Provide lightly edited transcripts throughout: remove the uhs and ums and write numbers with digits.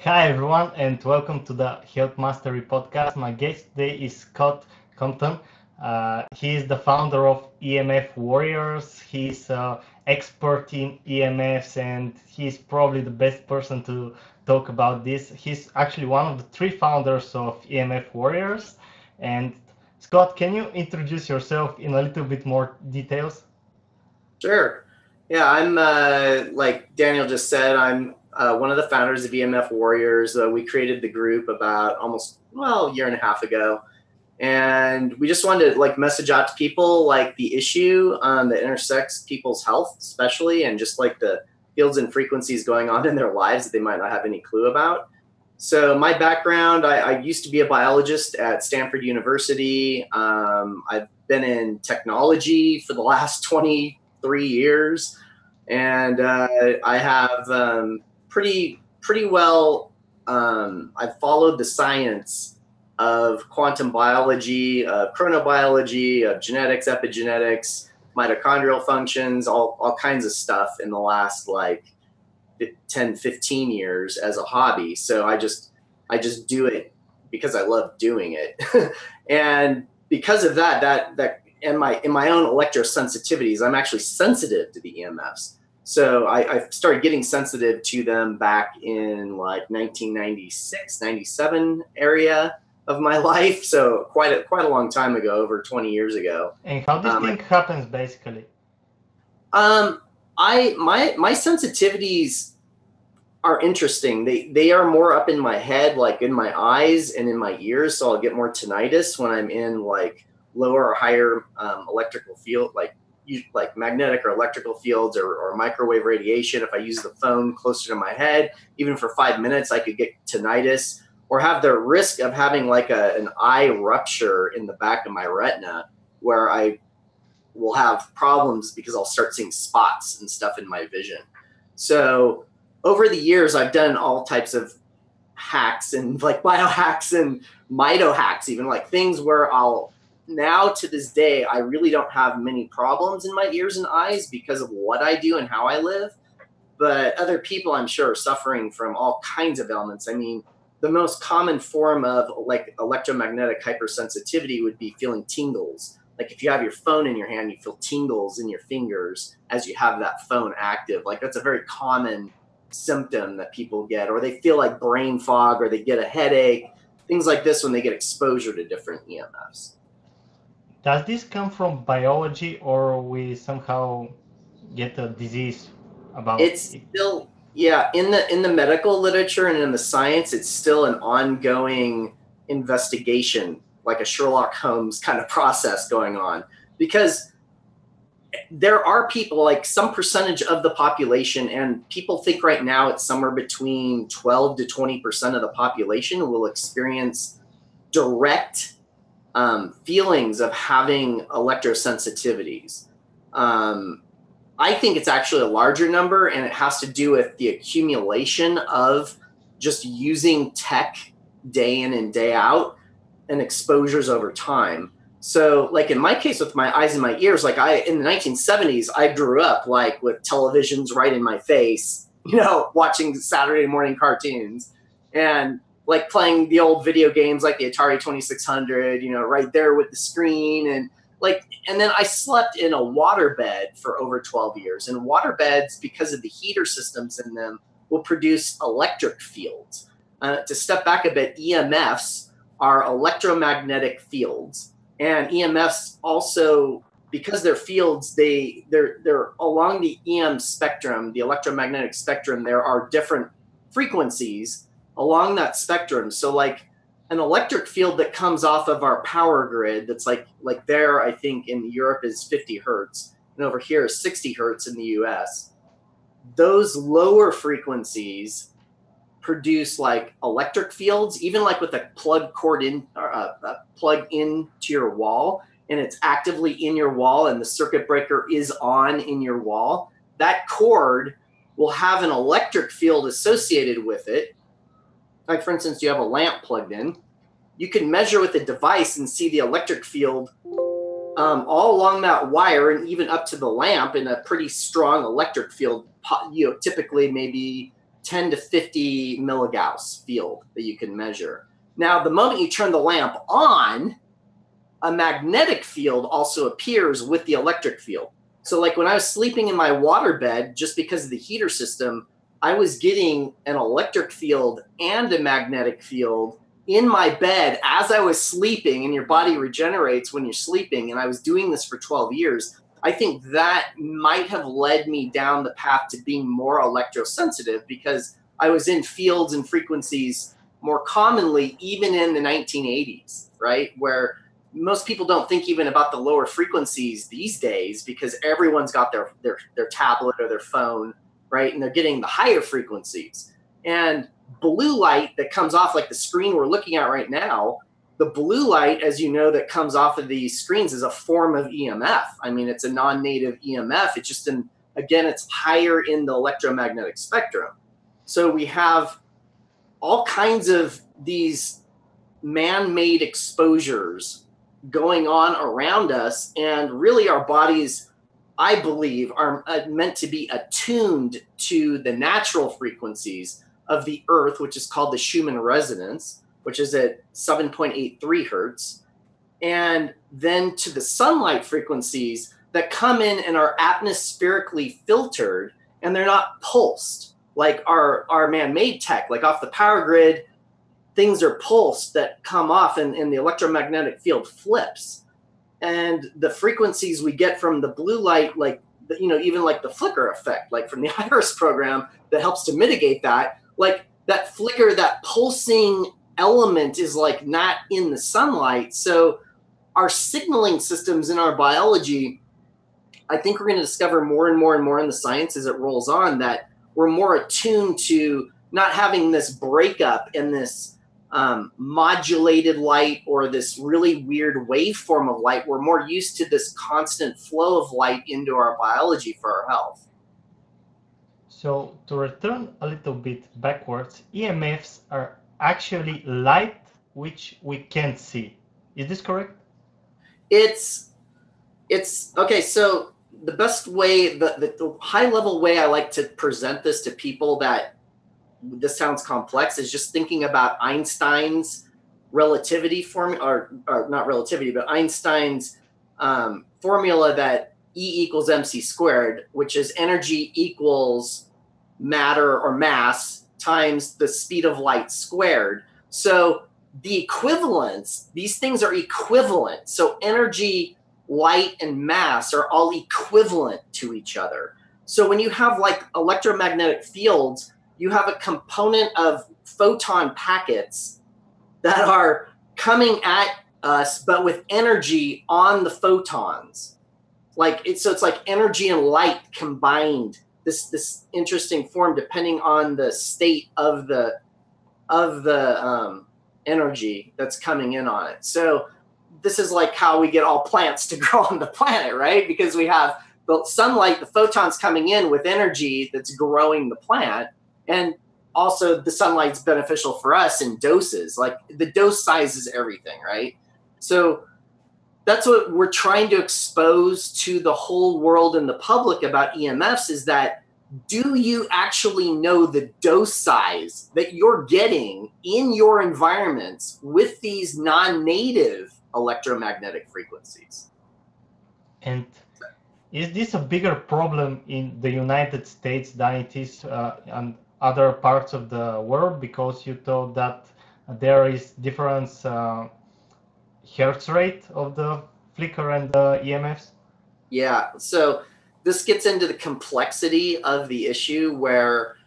Hi everyone, and welcome to the Health Mastery podcast. My guest today is Scott Compton. He is the founder of EMF Warriors. He's expert in EMFs, and he's probably the best person to talk about this. He's actually one of the three founders of EMF Warriors. And Scott, can you introduce yourself in a little bit more details? Sure. Yeah, I'm like Daniel just said, I'm one of the founders of EMF Warriors. We created the group about a year and a half ago. And we just wanted to like message out to people like the issue that intersects people's health, especially, and just like the fields and frequencies going on in their lives that they might not have any clue about. So my background, I used to be a biologist at Stanford University. I've been in technology for the last 23 years, and I have pretty well. I've followed the science of quantum biology, of chronobiology, of genetics, epigenetics, mitochondrial functions, all kinds of stuff in the last like 10, 15 years as a hobby. So I just do it because I love doing it. And because of that in my own electrosensitivities, I'm actually sensitive to the EMFs. So I started getting sensitive to them back in like 1996, 97 area of my life. So quite a long time ago, over 20 years ago. And how this Um, thing happens basically? um, my sensitivities are interesting. They are more up in my head, like in my eyes and in my ears. So I'll get more tinnitus when I'm in like lower or higher electrical field, like magnetic or electrical fields or microwave radiation. If I use the phone closer to my head, even for 5 minutes, I could get tinnitus or have the risk of having like an eye rupture in the back of my retina where I will have problems because I'll start seeing spots and stuff in my vision. So over the years, I've done all types of hacks and like biohacks and mito hacks, even like things where I'll now to this day, I really don't have many problems in my ears and eyes because of what I do and how I live. But other people, I'm sure, are suffering from all kinds of ailments. I mean, the most common form of like electromagnetic hypersensitivity would be feeling tingles. Like if you have your phone in your hand, you feel tingles in your fingers as you have that phone active. Like that's a very common symptom that people get, or they feel like brain fog, or they get a headache, things like this when they get exposure to different EMFs. Does this come from biology or we somehow get a disease about It's it? still, yeah, in the medical literature and in the science, it's still an ongoing investigation, like a Sherlock Holmes kind of process going on, because there are people, like some percentage of the population, and people think right now it's somewhere between 12 to 20% of the population will experience direct feelings of having electrosensitivities. Um, I think it's actually a larger number, and it has to do with the accumulation of just using tech day in and day out and exposures over time. So, like in my case with my eyes and my ears, like I in the 1970s, I grew up like with televisions right in my face, watching Saturday morning cartoons and like playing the old video games like the Atari 2600, right there with the screen and then I slept in a waterbed for over 12 years. And waterbeds, because of the heater systems in them, will produce electric fields. To step back a bit, EMFs are electromagnetic fields. And EMFs also, because they're fields, they're along the EM spectrum, the electromagnetic spectrum, there are different frequencies along that spectrum. So like an electric field that comes off of our power grid that's like there, I think in Europe is 50 hertz and over here is 60 hertz in the US. Those lower frequencies produce like electric fields, even like with a plug cord in or a plug into your wall, and it's actively in your wall and the circuit breaker is on in your wall. That cord will have an electric field associated with it. Like for instance, you have a lamp plugged in, you can measure with a device and see the electric field all along that wire and even up to the lamp in a pretty strong electric field, typically maybe 10 to 50 milligauss field that you can measure. Now, the moment you turn the lamp on, a magnetic field also appears with the electric field. So like when I was sleeping in my waterbed, just because of the heater system, I was getting an electric field and a magnetic field in my bed as I was sleeping, and your body regenerates when you're sleeping. And I was doing this for 12 years. I think that might have led me down the path to being more electrosensitive, because I was in fields and frequencies more commonly, even in the 1980s, right? Where most people don't think even about the lower frequencies these days, because everyone's got their tablet or their phone, right? And they're getting the higher frequencies. And blue light that comes off, like the screen we're looking at right now, the blue light, as you know, that comes off of these screens is a form of EMF. I mean, it's a non-native EMF. It's just again, it's higher in the electromagnetic spectrum. So we have all kinds of these man-made exposures going on around us, and really our bodies, I believe, are meant to be attuned to the natural frequencies of the earth, which is called the Schumann resonance, which is at 7.83 hertz, and then to the sunlight frequencies that come in and are atmospherically filtered, and they're not pulsed like our man-made tech, like off the power grid. Things are pulsed that come off, and the electromagnetic field flips. And the frequencies we get from the blue light, like, even like the flicker effect, like from the Iris program that helps to mitigate that, like that flicker, that pulsing element is like not in the sunlight. So our signaling systems in our biology, I think we're going to discover more and more and more in the science as it rolls on, that we're more attuned to not having this breakup in this modulated light or this really weird waveform of light. We're more used to this constant flow of light into our biology for our health. So to return a little bit backwards, EMFs are actually light which we can't see. Is this correct? It's okay. So the best way, the high level way I like to present this to people that this sounds complex, is just thinking about Einstein's relativity formula, or not relativity, but Einstein's formula that E equals mc squared, which is energy equals matter or mass times the speed of light squared. So the equivalence, these things are equivalent. So energy, light, and mass are all equivalent to each other. So when you have like electromagnetic fields, you have a component of photon packets that are coming at us, but with energy on the photons. So it's like energy and light combined, this interesting form, depending on the state of the energy that's coming in on it. So this is like how we get all plants to grow on the planet, right? Because we have the sunlight, the photons coming in with energy that's growing the plant. And also the sunlight's beneficial for us in doses, like the dose size is everything, right? So that's what we're trying to expose to the whole world and the public about EMFs, is that, do you actually know the dose size that you're getting in your environments with these non-native electromagnetic frequencies? And is this a bigger problem in the United States than it is and other parts of the world, because you thought that there is difference hertz rate of the flicker and the EMFs? Yeah, so this gets into the complexity of the issue, where,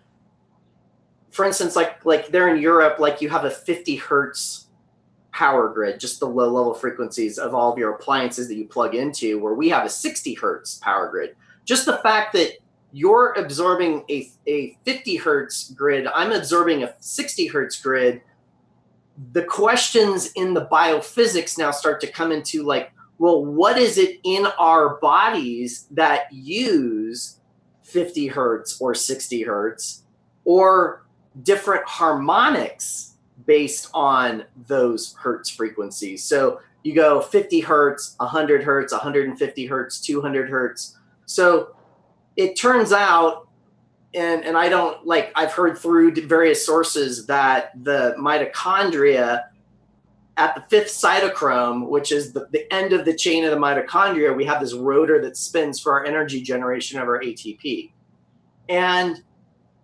for instance, like there in Europe, like you have a 50 hertz power grid, just the low level frequencies of all of your appliances that you plug into, where we have a 60 hertz power grid. Just the fact that you're absorbing a 50 hertz grid, I'm absorbing a 60 hertz grid, the questions in the biophysics now start to come into, like, well, what is it in our bodies that use 50 hertz or 60 hertz or different harmonics based on those hertz frequencies? So you go 50 hertz, 100 hertz, 150 hertz, 200 hertz. So it turns out and I don't like, I've heard through various sources that the mitochondria at the fifth cytochrome, which is the end of the chain of the mitochondria, we have this rotor that spins for our energy generation of our ATP. And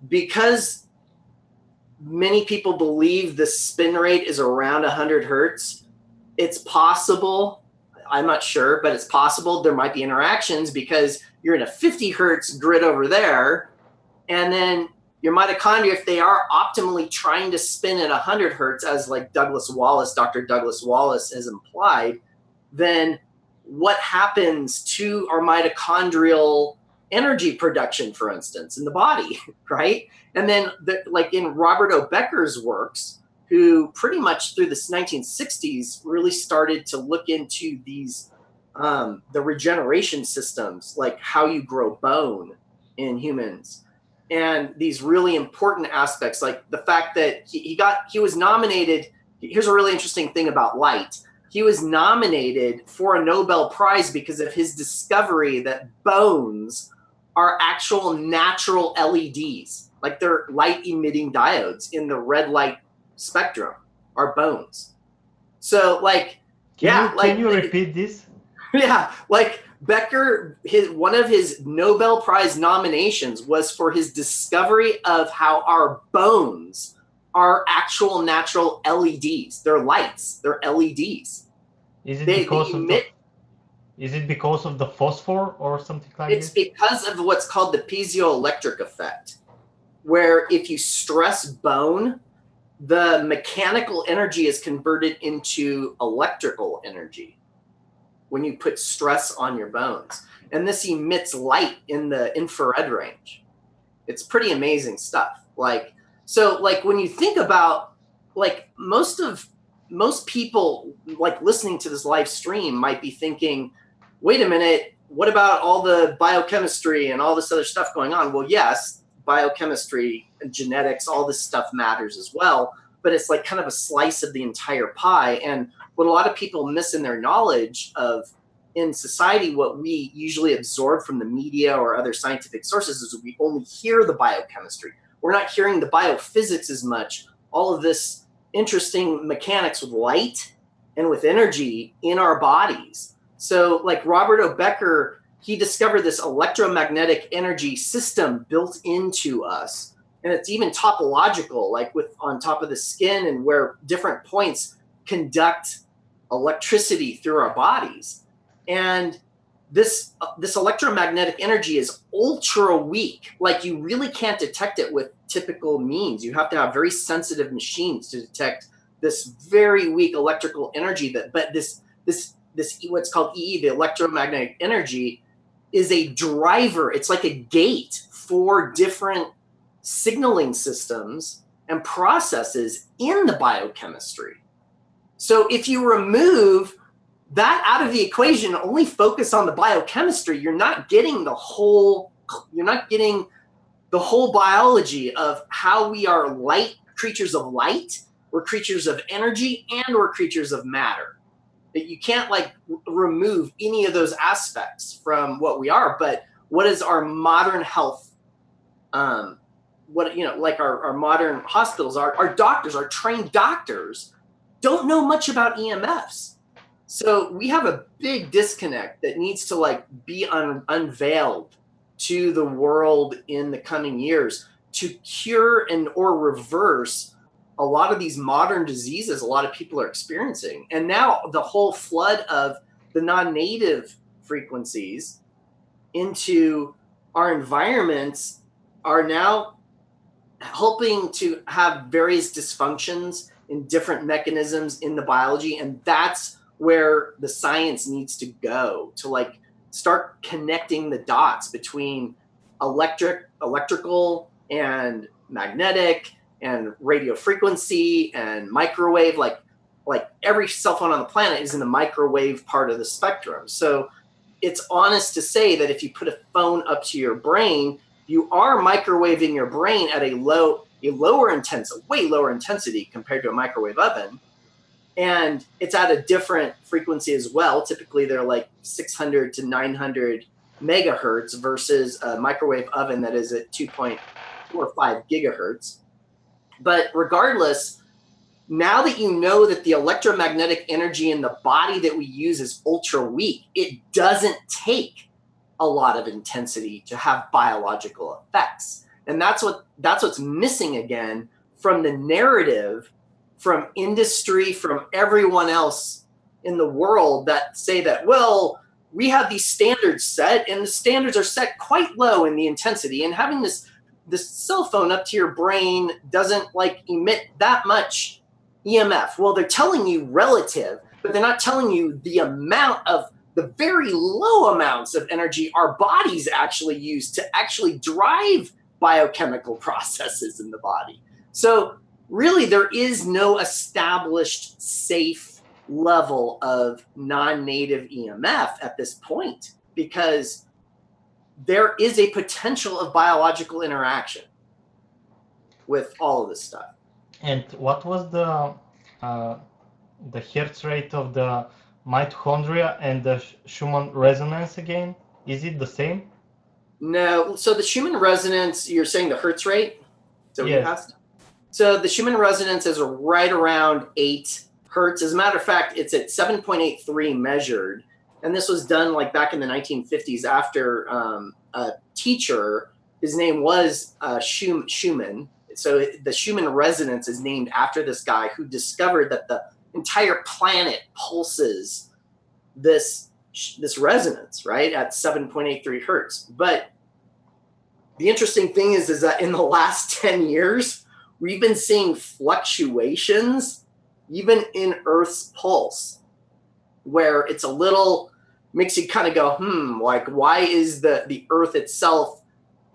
because many people believe the spin rate is around 100 hertz, it's possible, I'm not sure, but it's possible there might be interactions because you're in a 50 hertz grid over there, and then your mitochondria, if they are optimally trying to spin at 100 hertz, as like Dr. Douglas Wallace has implied, then what happens to our mitochondrial energy production, for instance, in the body, right? And then like in Robert O. Becker's works, who pretty much through the 1960s really started to look into these, the regeneration systems, like how you grow bone in humans. And these really important aspects, like the fact that he was nominated. Here's a really interesting thing about light. He was nominated for a Nobel Prize because of his discovery that bones are actual natural LEDs, like they're light emitting diodes in the red light spectrum are bones. So like, can you repeat this? Yeah, like Becker, one of his Nobel Prize nominations was for his discovery of how our bones are actual natural LEDs. They're lights. They're LEDs. Is it because of the phosphor or something like this? It's because of what's called the piezoelectric effect, where if you stress bone, the mechanical energy is converted into electrical energy when you put stress on your bones. And this emits light in the infrared range. It's pretty amazing stuff. Like, so like when you think about, like most people like listening to this live stream might be thinking, wait a minute, what about all the biochemistry and all this other stuff going on? Well, yes, biochemistry and genetics, all this stuff matters as well, but it's like kind of a slice of the entire pie. And what a lot of people miss in their knowledge of in society, what we usually absorb from the media or other scientific sources is we only hear the biochemistry. We're not hearing the biophysics as much, all of this interesting mechanics with light and with energy in our bodies. So like Robert O. Becker, he discovered this electromagnetic energy system built into us. And it's even topological, like on top of the skin and where different points conduct electricity through our bodies. And this electromagnetic energy is ultra weak. Like you really can't detect it with typical means. You have to have very sensitive machines to detect this very weak electrical energy. But this what's called EE, the electromagnetic energy, is a driver. It's like a gate for different signaling systems and processes in the biochemistry. So if you remove that out of the equation, only focus on the biochemistry, you're not getting the whole biology of how we are creatures of light, we're creatures of energy, and we're creatures of matter. That you can't like remove any of those aspects from what we are. But what is our modern health? Like our modern hospitals, our doctors, our trained doctors don't know much about EMFs. So we have a big disconnect that needs to like be unveiled to the world in the coming years to cure or reverse a lot of these modern diseases a lot of people are experiencing. And now the whole flood of the non-native frequencies into our environments are now helping to have various dysfunctions in different mechanisms in the biology. And that's where the science needs to go to like start connecting the dots between electrical and magnetic and radio frequency and microwave. Like every cell phone on the planet is in the microwave part of the spectrum. So it's honest to say that if you put a phone up to your brain, you are microwaving your brain at way lower intensity compared to a microwave oven. And it's at a different frequency as well. Typically, they're like 600 to 900 megahertz versus a microwave oven that is at 2.45 gigahertz. But regardless, now that you know that the electromagnetic energy in the body that we use is ultra weak, it doesn't take a lot of intensity to have biological effects. And that's what's missing again from the narrative, from industry, from everyone else in the world that say that, well, we have these standards set, and the standards are set quite low in the intensity, and having this cell phone up to your brain doesn't like emit that much EMF. Well, they're telling you relative, but they're not telling you the amount of the very low amounts of energy our bodies actually use to actually drive biochemical processes in the body. So really, there is no established safe level of non-native EMF at this point, because there is a potential of biological interaction with all of this stuff. And what was the hertz rate of the mitochondria and the Schumann resonance again? Is it the same? No. So the Schumann resonance, you're saying the hertz rate? So yes. You asked? So the Schumann resonance is right around 8 hertz. As a matter of fact, it's at 7.83 measured. And this was done like back in the 1950s after a teacher, his name was Schumann. So the Schumann resonance is named after this guy who discovered that the entire planet pulses this resonance, right, at 7.83 hertz. But the interesting thing is that in the last 10 years, we've been seeing fluctuations even in Earth's pulse, where it's a little, makes you kind of go, like, why is the Earth itself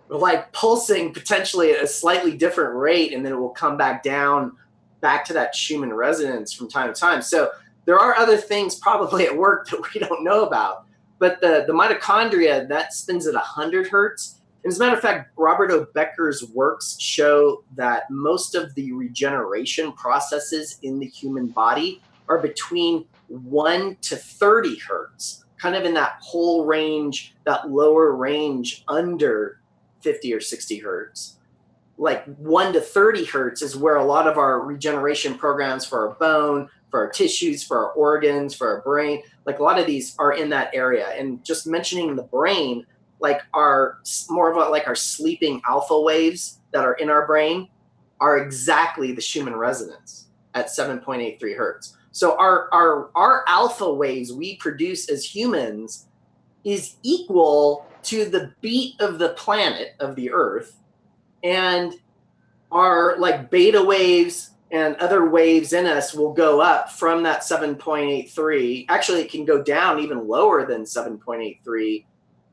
like pulsing potentially at a slightly different rate, and then it will come back down back to that Schumann resonance from time to time. So there are other things probably at work that we don't know about. But the mitochondria, that spins at 100 hertz. And as a matter of fact, Roberto Becker's works show that most of the regeneration processes in the human body are between 1 to 30 hertz, kind of in that whole range, that lower range under 50 or 60 hertz. Like 1 to 30 hertz is where a lot of our regeneration programs for our bone, for our tissues, for our organs, for our brain, like a lot of these are in that area. And just mentioning the brain, like our more of like our sleeping alpha waves that are in our brain are exactly the Schumann resonance at 7.83 hertz. So our alpha waves we produce as humans is equal to the beat of the planet, of the Earth, and our like beta waves and other waves in us will go up from that 7.83. Actually, it can go down even lower than 7.83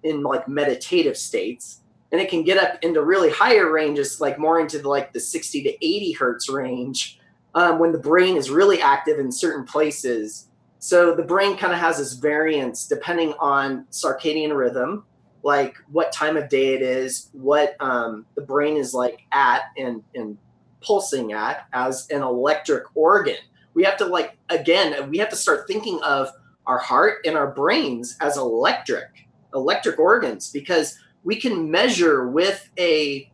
in like meditative states, and it can get up into really higher ranges, like more into the 60 to 80 hertz range when the brain is really active in certain places. So the brain kind of has this variance depending on circadian rhythm, like what time of day it is, what the brain is like at and pulsing at as an electric organ. We have to we have to start thinking of our heart and our brains as electric organs, because we can measure with a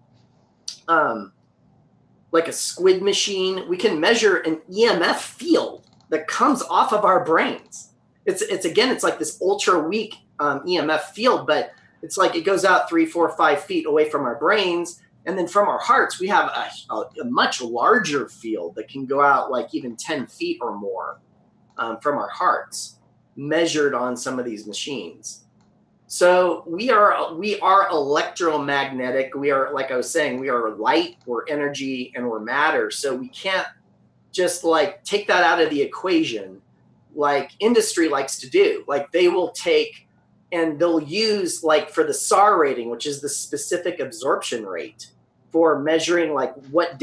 like a squid machine, we can measure an EMF field that comes off of our brains. It's like this ultra weak EMF field, but it's like it goes out 3, 4, 5 feet away from our brains. And then from our hearts, we have a much larger field that can go out like even 10 feet or more from our hearts, measured on some of these machines. So we are electromagnetic. We are, like I was saying, we are light, we're energy, and we're matter. So we can't just like take that out of the equation like industry likes to do. Like they will take and they'll use like for the SAR rating, which is the specific absorption rate for measuring like what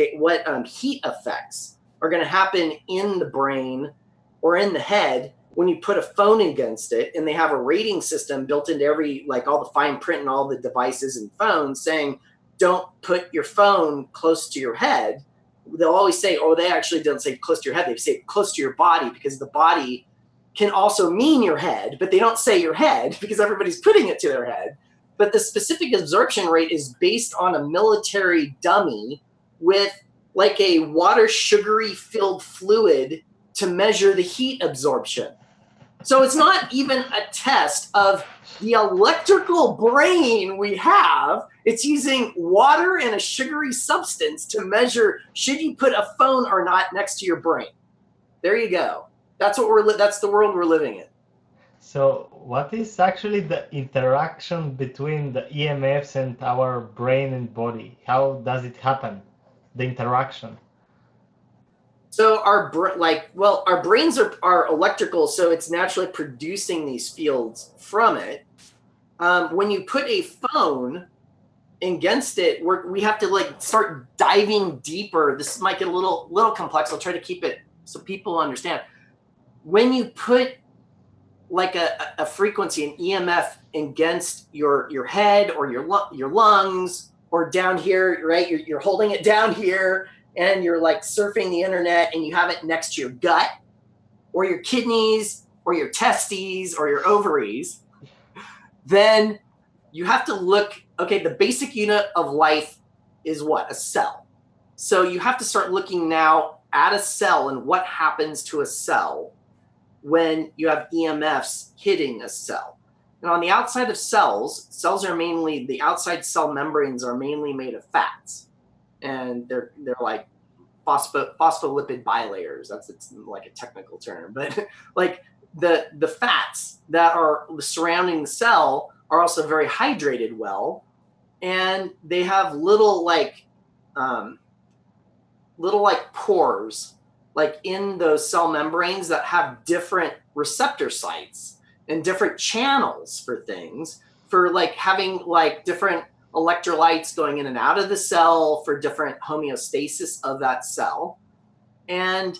heat effects are going to happen in the brain or in the head when you put a phone against it. And they have a rating system built into every, like all the fine print and all the devices and phones saying, don't put your phone close to your head. They'll always say, they actually don't say close to your head. They say close to your body, because the body can also mean your head, but they don't say your head because everybody's putting it to their head. But the specific absorption rate is based on a military dummy with like a water sugary filled fluid to measure the heat absorption. So it's not even a test of the electrical brain we have. It's using water and a sugary substance to measure should you put a phone or not next to your brain. There you go. That's that's the world we're living in. So what is actually the interaction between the EMFs and our brain and body? How does it happen? The interaction. So our brains are electrical, so it's naturally producing these fields from it. When you put a phone against it, we have to like start diving deeper. This might get a little complex. I'll try to keep it so people understand. When you put like a frequency, an EMF against your head or your lungs or down here, right? You're holding it down here and you're like surfing the internet and you have it next to your gut or your kidneys or your testes or your ovaries, then you have to look, okay, the basic unit of life is what? A cell. So you have to start looking now at a cell and what happens to a cell when you have EMFs hitting a cell. And on the outside of cells are mainly, the outside cell membranes are mainly made of fats. And they're like phospholipid bilayers. It's like a technical term, but like the fats that are surrounding the cell are also very hydrated well, and they have little pores like in those cell membranes that have different receptor sites and different channels for things, for like having like different electrolytes going in and out of the cell for different homeostasis of that cell. And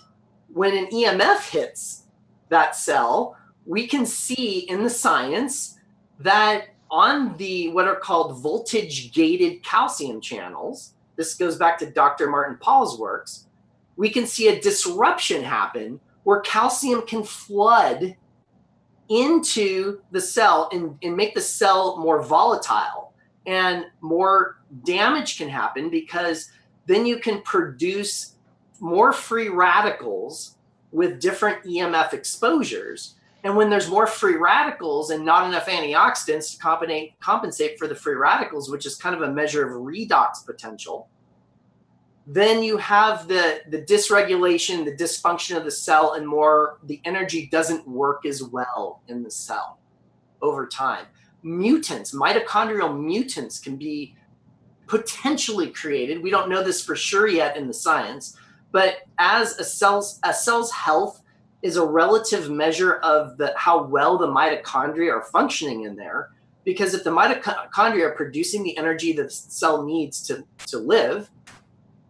when an EMF hits that cell, we can see in the science that on the what are called voltage gated calcium channels, this goes back to Dr. Martin Paul's works, we can see a disruption happen where calcium can flood into the cell and make the cell more volatile, and more damage can happen because then you can produce more free radicals with different EMF exposures. And when there's more free radicals and not enough antioxidants to compensate for the free radicals, which is kind of a measure of redox potential, then you have the dysregulation, the dysfunction of the cell, and the energy doesn't work as well in the cell over time. Mutants, mitochondrial mutants can be potentially created. We don't know this for sure yet in the science, but as a cell's health is a relative measure of how well the mitochondria are functioning in there. Because if the mitochondria are producing the energy that the cell needs to live,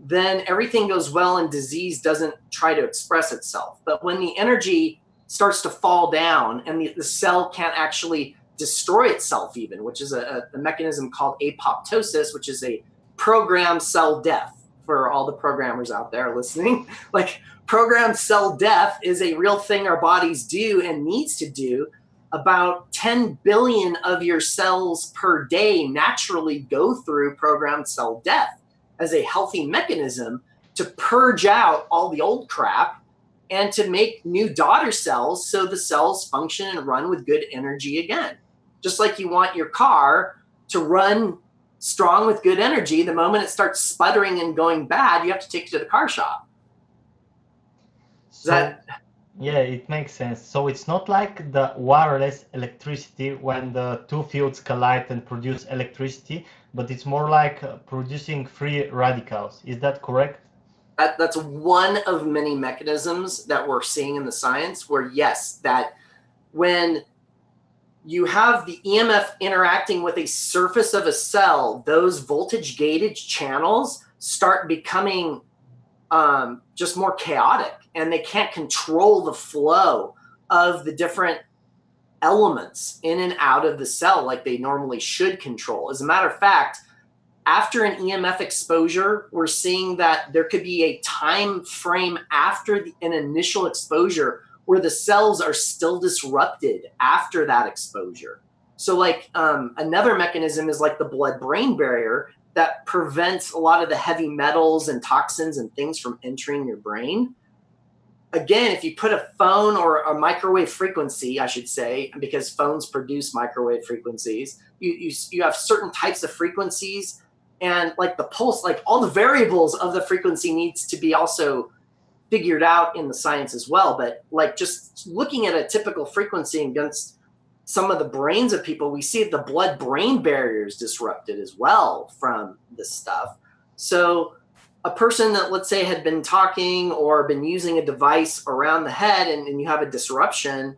then everything goes well and disease doesn't try to express itself. But when the energy starts to fall down and the cell can't actually destroy itself even, which is a mechanism called apoptosis, which is a programmed cell death for all the programmers out there listening. Like, programmed cell death is a real thing our bodies do and needs to do. About 10 billion of your cells per day naturally go through programmed cell death as a healthy mechanism to purge out all the old crap and to make new daughter cells so the cells function and run with good energy again. Just like you want your car to run strong with good energy, the moment it starts sputtering and going bad, you have to take it to the car shop. Yeah, it makes sense. So it's not like the wireless electricity when the two fields collide and produce electricity, but it's more like producing free radicals. Is that correct? That's one of many mechanisms that we're seeing in the science where, yes, that when you have the EMF interacting with a surface of a cell, those voltage gated channels start becoming just more chaotic, and they can't control the flow of the different elements in and out of the cell like they normally should control. As a matter of fact, after an EMF exposure, we're seeing that there could be a time frame after an initial exposure where the cells are still disrupted after that exposure. So like another mechanism is like the blood-brain barrier that prevents a lot of the heavy metals and toxins and things from entering your brain. Again, if you put a phone or a microwave frequency, I should say, because phones produce microwave frequencies, you have certain types of frequencies, and like the pulse, like all the variables of the frequency needs to be also figured out in the science as well. But like just looking at a typical frequency against some of the brains of people, we see the blood-brain barrier is disrupted as well from this stuff. So a person that, let's say, had been talking or been using a device around the head, and you have a disruption,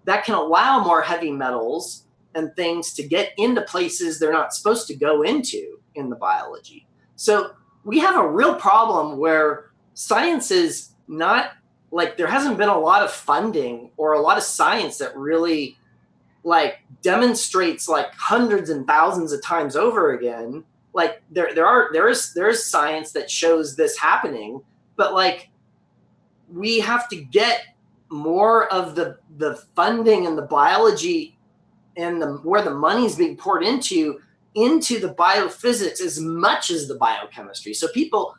that can allow more heavy metals and things to get into places they're not supposed to go into in the biology. So we have a real problem where science is not, like, there hasn't been a lot of funding or a lot of science that really like demonstrates like hundreds and thousands of times over again. Like there is science that shows this happening, but like we have to get more of the funding and the biology and where the money is being poured into the biophysics as much as the biochemistry. So people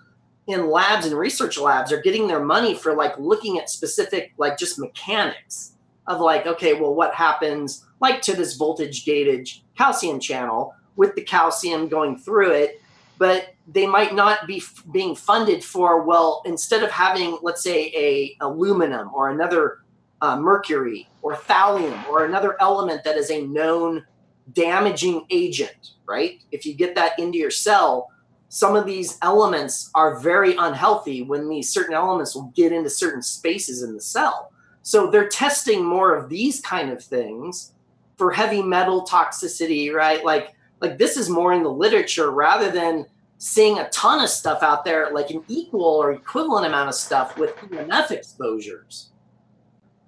in labs and research labs are getting their money for like looking at specific, like just mechanics of like, okay, well, what happens like to this voltage gated calcium channel with the calcium going through it, but they might not be being funded for, well, instead of having, let's say, a aluminum or another mercury or thallium or another element that is a known damaging agent, right? If you get that into your cell, some of these elements are very unhealthy when these certain elements will get into certain spaces in the cell. So they're testing more of these kind of things for heavy metal toxicity, right? Like this is more in the literature rather than seeing a ton of stuff out there, like an equal or equivalent amount of stuff with EMF exposures.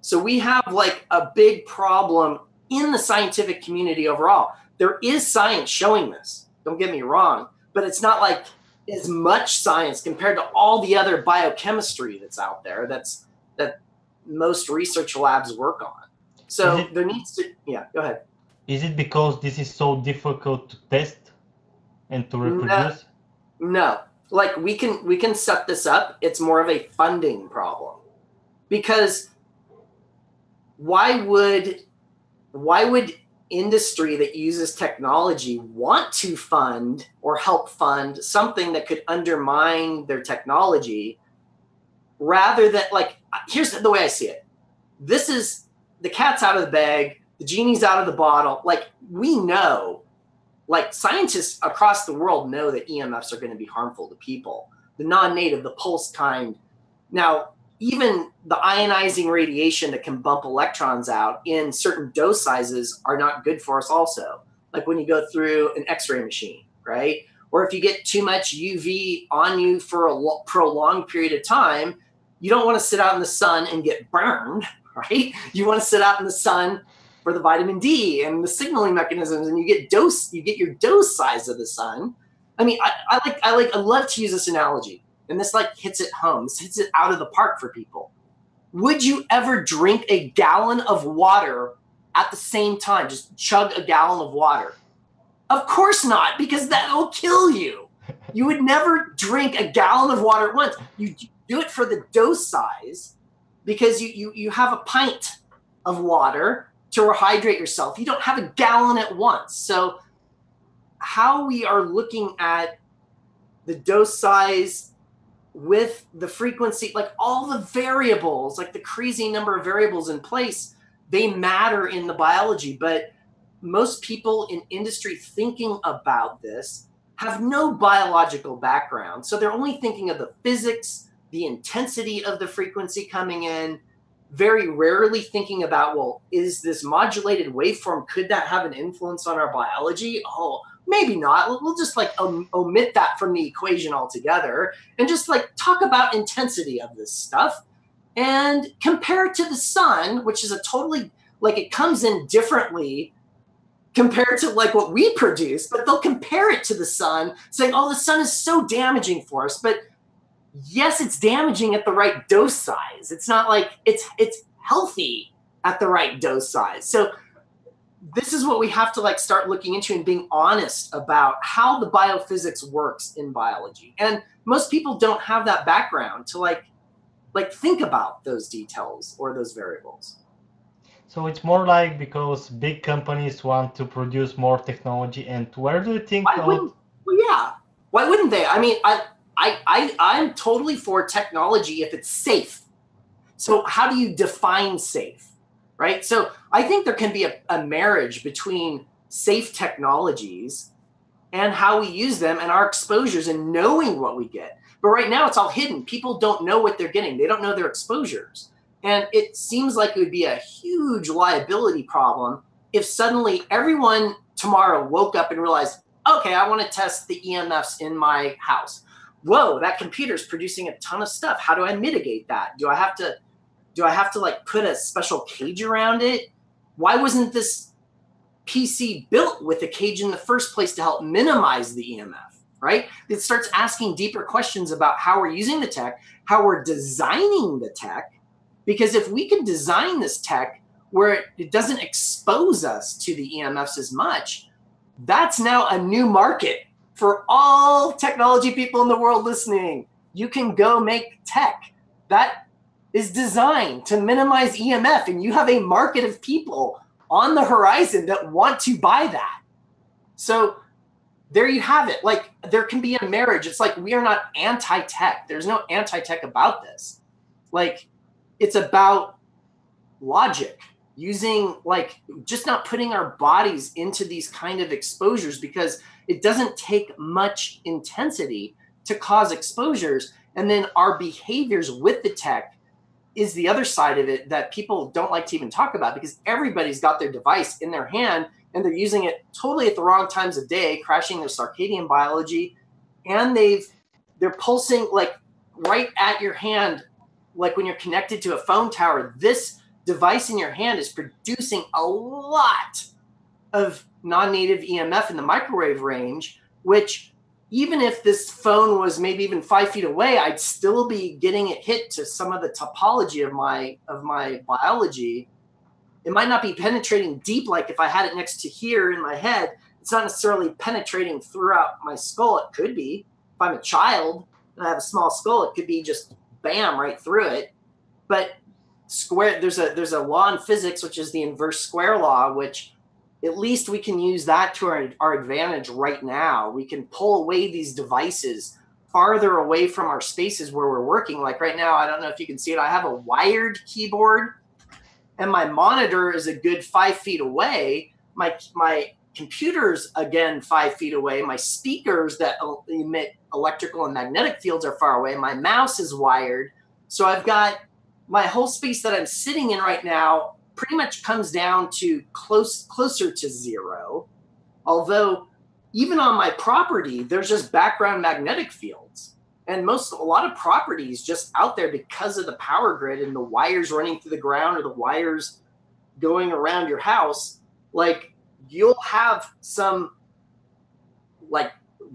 So we have like a big problem in the scientific community overall. There is science showing this, don't get me wrong, but it's not like as much science compared to all the other biochemistry that's out there that most research labs work on. So there needs to, yeah, go ahead. Is it because this is so difficult to test and to reproduce? No. Like we can set this up. It's more of a funding problem. Because why would industry that uses technology want to fund or help fund something that could undermine their technology rather than, like, here's the way I see it. This is the cat's out of the bag, the genie's out of the bottle. Like, we know, like, scientists across the world know that EMFs are going to be harmful to people, the non-native, the pulse kind. Now, even the ionizing radiation that can bump electrons out in certain dose sizes are not good for us also. Like when you go through an X-ray machine, right? Or if you get too much UV on you for a prolonged period of time, you don't want to sit out in the sun and get burned, right? You want to sit out in the sun for the vitamin D and the signaling mechanisms, and you get your dose size of the sun. I mean, I love to use this analogy. And this like hits it home. This hits it out of the park for people. Would you ever drink a gallon of water at the same time? Just chug a gallon of water? Of course not, because that'll kill you. You would never drink a gallon of water at once. You do it for the dose size because you have a pint of water to rehydrate yourself. You don't have a gallon at once. So how we are looking at the dose size with the frequency, like all the variables, like the crazy number of variables in place, they matter in the biology. But most people in industry thinking about this have no biological background. So they're only thinking of the physics, the intensity of the frequency coming in, very rarely thinking about, well, is this modulated waveform, could that have an influence on our biology? Oh, maybe not. We'll just like omit that from the equation altogether and just like talk about intensity of this stuff and compare it to the sun, which is a totally, like, it comes in differently compared to like what we produce, but they'll compare it to the sun saying, oh, the sun is so damaging for us. But yes, it's damaging at the right dose size. It's not like it's healthy at the right dose size. So this is what we have to like start looking into and being honest about how the biophysics works in biology. And most people don't have that background to like think about those details or those variables. So it's more like because big companies want to produce more technology, and where do you think? Well, yeah. Why wouldn't they? I mean, I'm totally for technology if it's safe. So how do you define safe, right? So I think there can be a marriage between safe technologies and how we use them and our exposures and knowing what we get. But right now it's all hidden. People don't know what they're getting. They don't know their exposures. And it seems like it would be a huge liability problem if suddenly everyone tomorrow woke up and realized, okay, I want to test the EMFs in my house. Whoa, that computer's producing a ton of stuff. How do I mitigate that? Do I have to like put a special cage around it? Why wasn't this PC built with a cage in the first place to help minimize the EMF, right? It starts asking deeper questions about how we're using the tech, how we're designing the tech, because if we can design this tech where it doesn't expose us to the EMFs as much, that's now a new market for all technology people in the world listening. You can go make tech that is designed to minimize EMF, and you have a market of people on the horizon that want to buy that. So there you have it. Like, there can be a marriage. It's like, we are not anti-tech. There's no anti-tech about this. Like, it's about logic, using like just not putting our bodies into these kind of exposures, because it doesn't take much intensity to cause exposures. And then our behaviors with the tech is the other side of it that people don't like to even talk about, because everybody's got their device in their hand and they're using it totally at the wrong times of day, crashing their circadian biology, and they're pulsing like right at your hand. Like when you're connected to a phone tower, this device in your hand is producing a lot of non-native EMF in the microwave range, which even if this phone was maybe even 5 feet away, I'd still be getting it hit to some of the topology of my biology. It might not be penetrating deep, like if I had it next to here in my head. It's not necessarily penetrating throughout my skull. It could be. If I'm a child and I have a small skull, it could be just bam right through it. But there's a law in physics, which is the inverse square law, which at least we can use that to our advantage right now. We can pull away these devices farther away from our spaces where we're working. Like right now, I don't know if you can see it, I have a wired keyboard and my monitor is a good 5 feet away. My computer's again 5 feet away. My speakers that emit electrical and magnetic fields are far away. My mouse is wired. So I've got my whole space that I'm sitting in right now pretty much comes down to closer to zero. Although even on my property, there's just background magnetic fields. And a lot of properties just out there because of the power grid and the wires running through the ground or the wires going around your house, like you'll have some like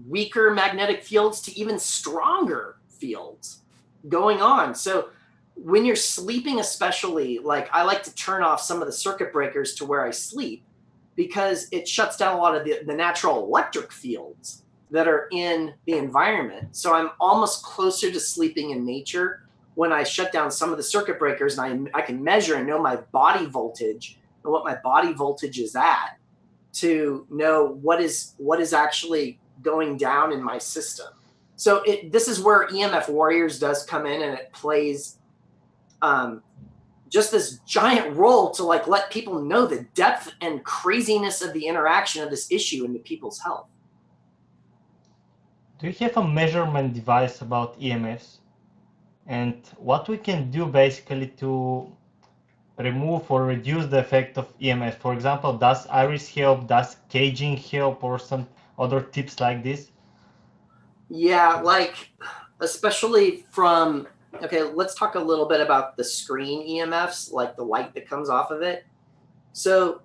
weaker magnetic fields to even stronger fields going on. So when you're sleeping, especially, like I like to turn off some of the circuit breakers to where I sleep, because it shuts down a lot of the natural electric fields that are in the environment. So I'm almost closer to sleeping in nature when I shut down some of the circuit breakers, and I can measure and know my body voltage and what my body voltage is at to know what is actually going down in my system. So this is where EMF Warriors does come in, and it plays just this giant role to like let people know the depth and craziness of the interaction of this issue into people's health. Do you have a measurement device about EMFs, and what we can do basically to remove or reduce the effect of EMF? For example, does iris help? Does caging help, or some other tips like this? Yeah, like especially from, okay, let's talk a little bit about the screen EMFs, like the light that comes off of it. So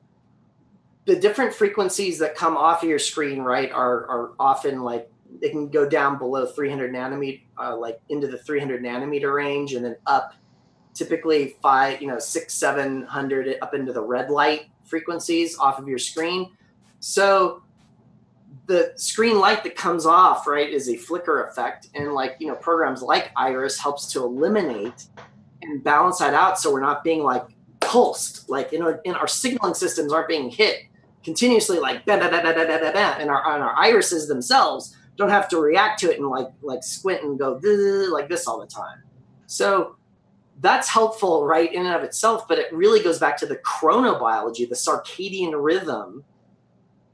the different frequencies that come off of your screen, right, are often like, they can go down below 300 nanometer, like into the 300 nanometer range, and then up typically 600, 700 up into the red light frequencies off of your screen. So the screen light that comes off, right, is a flicker effect. And like, programs like Iris helps to eliminate and balance that out. So we're not being like pulsed, like in our signaling systems aren't being hit continuously, like bah, bah, bah, bah, bah, bah, bah, and our irises themselves don't have to react to it and like squint and go like this all the time. So that's helpful, right, in and of itself, but it really goes back to the chronobiology, the circadian rhythm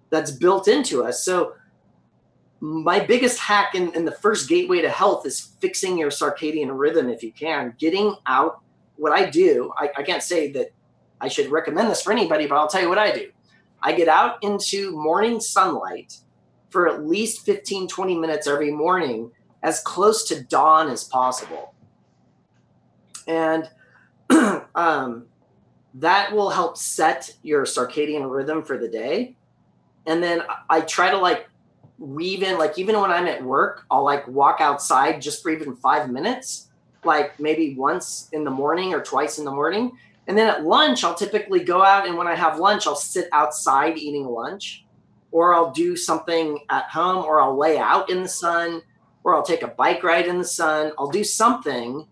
that's built into us. So my biggest hack in the first gateway to health is fixing your circadian rhythm if you can, getting out. What I do, I can't say that I should recommend this for anybody, but I'll tell you what I do. I get out into morning sunlight for at least 15, 20 minutes every morning, as close to dawn as possible. And that will help set your circadian rhythm for the day. And then I try to like weave in, like even when I'm at work, I'll like walk outside just for even 5 minutes, like maybe once in the morning or twice in the morning. And then at lunch, I'll typically go out, and when I have lunch, I'll sit outside eating lunch, or I'll do something at home, or I'll lay out in the sun, or I'll take a bike ride in the sun. I'll do something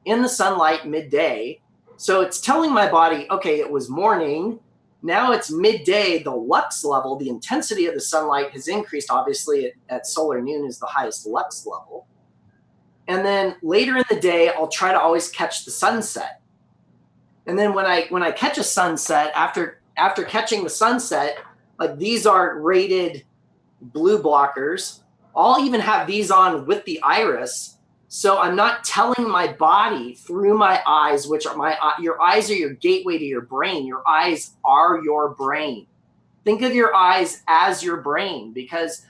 in the sunlight midday. So it's telling my body, okay, it was morning. Now it's midday. The lux level, the intensity of the sunlight has increased. Obviously at solar noon is the highest lux level. And then later in the day, I'll try to always catch the sunset. And then when I catch a sunset, after catching the sunset, like these are rated blue blockers. I'll even have these on with the iris. So I'm not telling my body through my eyes, which are your eyes are your gateway to your brain. Your eyes are your brain. Think of your eyes as your brain, because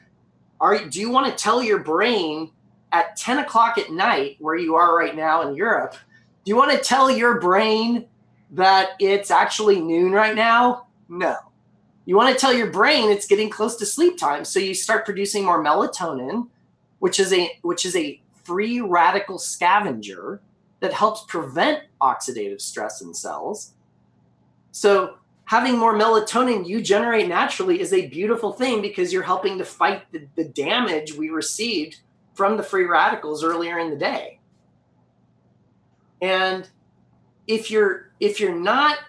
do you want to tell your brain at 10 o'clock at night, where you are right now in Europe, do you want to tell your brain that it's actually noon right now? No. You want to tell your brain it's getting close to sleep time. So you start producing more melatonin, which is a free radical scavenger that helps prevent oxidative stress in cells. So having more melatonin you generate naturally is a beautiful thing, because you're helping to fight the damage we received from the free radicals earlier in the day. And if you're not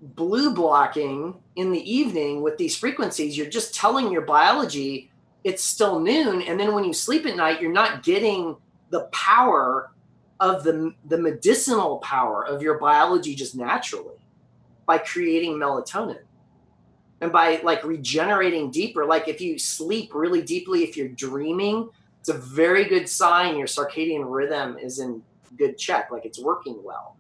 blue blocking in the evening with these frequencies, you're just telling your biology it's still noon. And then when you sleep at night, you're not getting the power of the medicinal power of your biology just naturally by creating melatonin and by like regenerating deeper. Like if you sleep really deeply, if you're dreaming, it's a very good sign your circadian rhythm is in good check, like it's working well.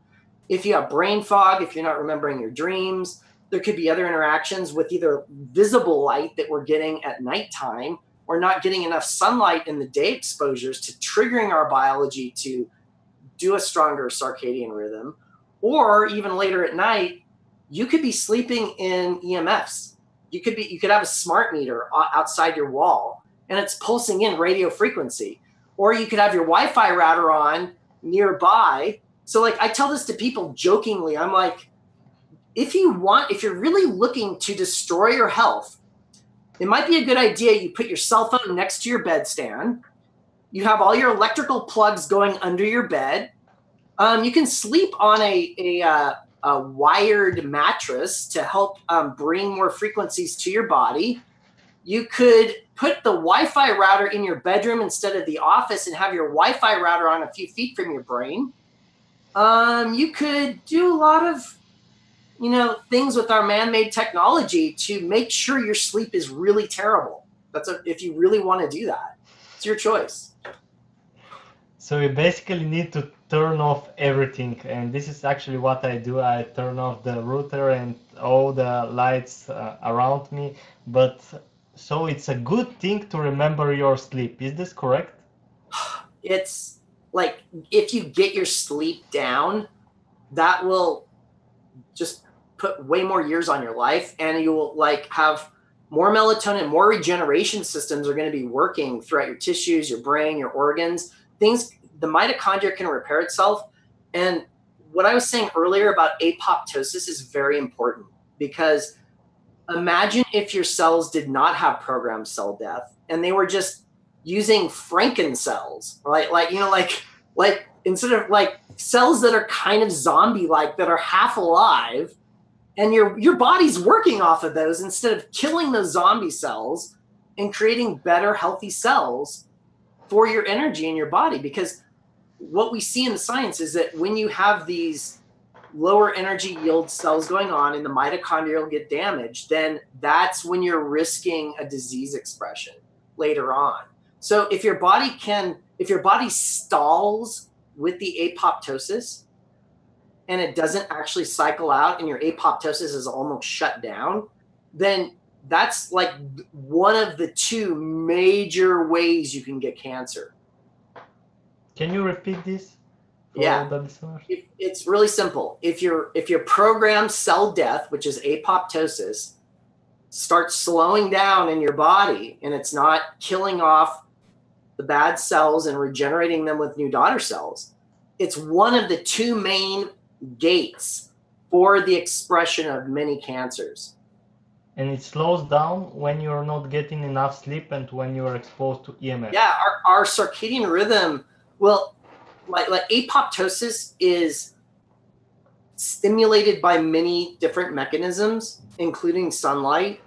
If you have brain fog, if you're not remembering your dreams, there could be other interactions with either visible light that we're getting at nighttime, or not getting enough sunlight in the day exposures to triggering our biology to do a stronger circadian rhythm. Or even later at night, you could be sleeping in EMFs. You could have a smart meter outside your wall and it's pulsing in radio frequency. Or you could have your Wi-Fi router on nearby. So like I tell this to people jokingly, I'm like, if you're really looking to destroy your health, it might be a good idea you put your cell phone next to your bedstand. You have all your electrical plugs going under your bed. You can sleep on a wired mattress to help bring more frequencies to your body. You could put the Wi-Fi router in your bedroom instead of the office and have your Wi-Fi router on a few feet from your brain. You could do a lot of things with our man-made technology to make sure your sleep is really terrible. If you really want to do that, it's your choice. So you basically need to turn off everything, and this is actually what I do. I turn off the router and all the lights around me. But so it's a good thing to remember your sleep. Is this correct? It's like if you get your sleep down, that will just put way more years on your life, and you will like have more melatonin, more regeneration systems are going to be working throughout your tissues, your brain, your organs. The mitochondria can repair itself. And what I was saying earlier about apoptosis is very important, because imagine if your cells did not have programmed cell death and they were just using Franken cells, right? Like instead of like cells that are kind of zombie-like, that are half alive, and your body's working off of those instead of killing those zombie cells and creating better, healthy cells for your energy in your body. Because what we see in the science is that when you have these lower energy yield cells going on and the mitochondria will get damaged, then that's when you're risking a disease expression later on. So if your body stalls with the apoptosis and it doesn't actually cycle out and your apoptosis is almost shut down, then that's like one of the two major ways you can get cancer. Can you repeat this for Yeah. the listeners? It's really simple. If your programmed cell death, which is apoptosis, starts slowing down in your body and it's not killing off the bad cells and regenerating them with new daughter cells, it's one of the two main gates for the expression of many cancers. And it slows down when you're not getting enough sleep and when you're exposed to EMF. Yeah, our circadian rhythm, well, like apoptosis is stimulated by many different mechanisms, including sunlight.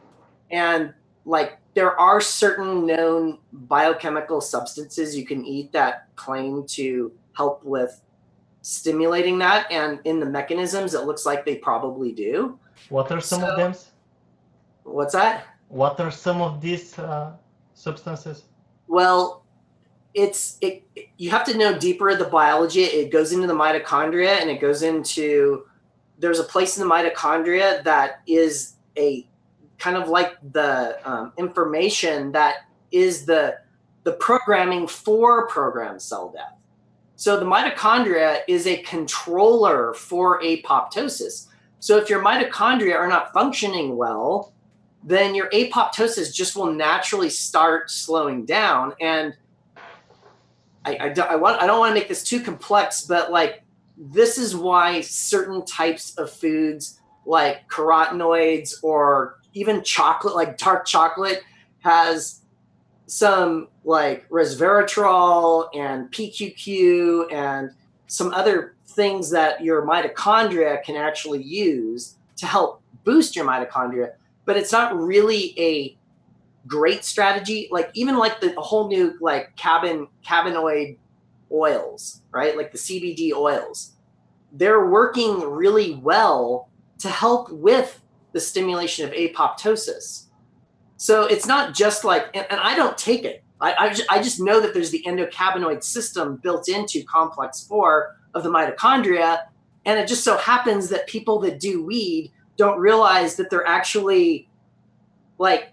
And like there are certain known biochemical substances you can eat that claim to help with stimulating that. And in the mechanisms, it looks like they probably do. What are some of them? What's that? What are some of these substances? Well, you have to know deeper the biology. It goes into the mitochondria, and it goes into, there's a place in the mitochondria that is a kind of like the information that is the programming for programmed cell death. So the mitochondria is a controller for apoptosis. So if your mitochondria are not functioning well, then your apoptosis just will naturally start slowing down. And I don't want to make this too complex, but like this is why certain types of foods like carotenoids or even chocolate, like dark chocolate, has some like resveratrol and PQQ and some other things that your mitochondria can actually use to help boost your mitochondria. But it's not really a great strategy. Like even like the whole new like cannabinoid oils, right? Like the CBD oils, they're working really well to help with the stimulation of apoptosis. So it's not just like, and I don't take it. I just know that there's the endocannabinoid system built into complex 4 of the mitochondria. And it just so happens that people that do weed don't realize that they're actually like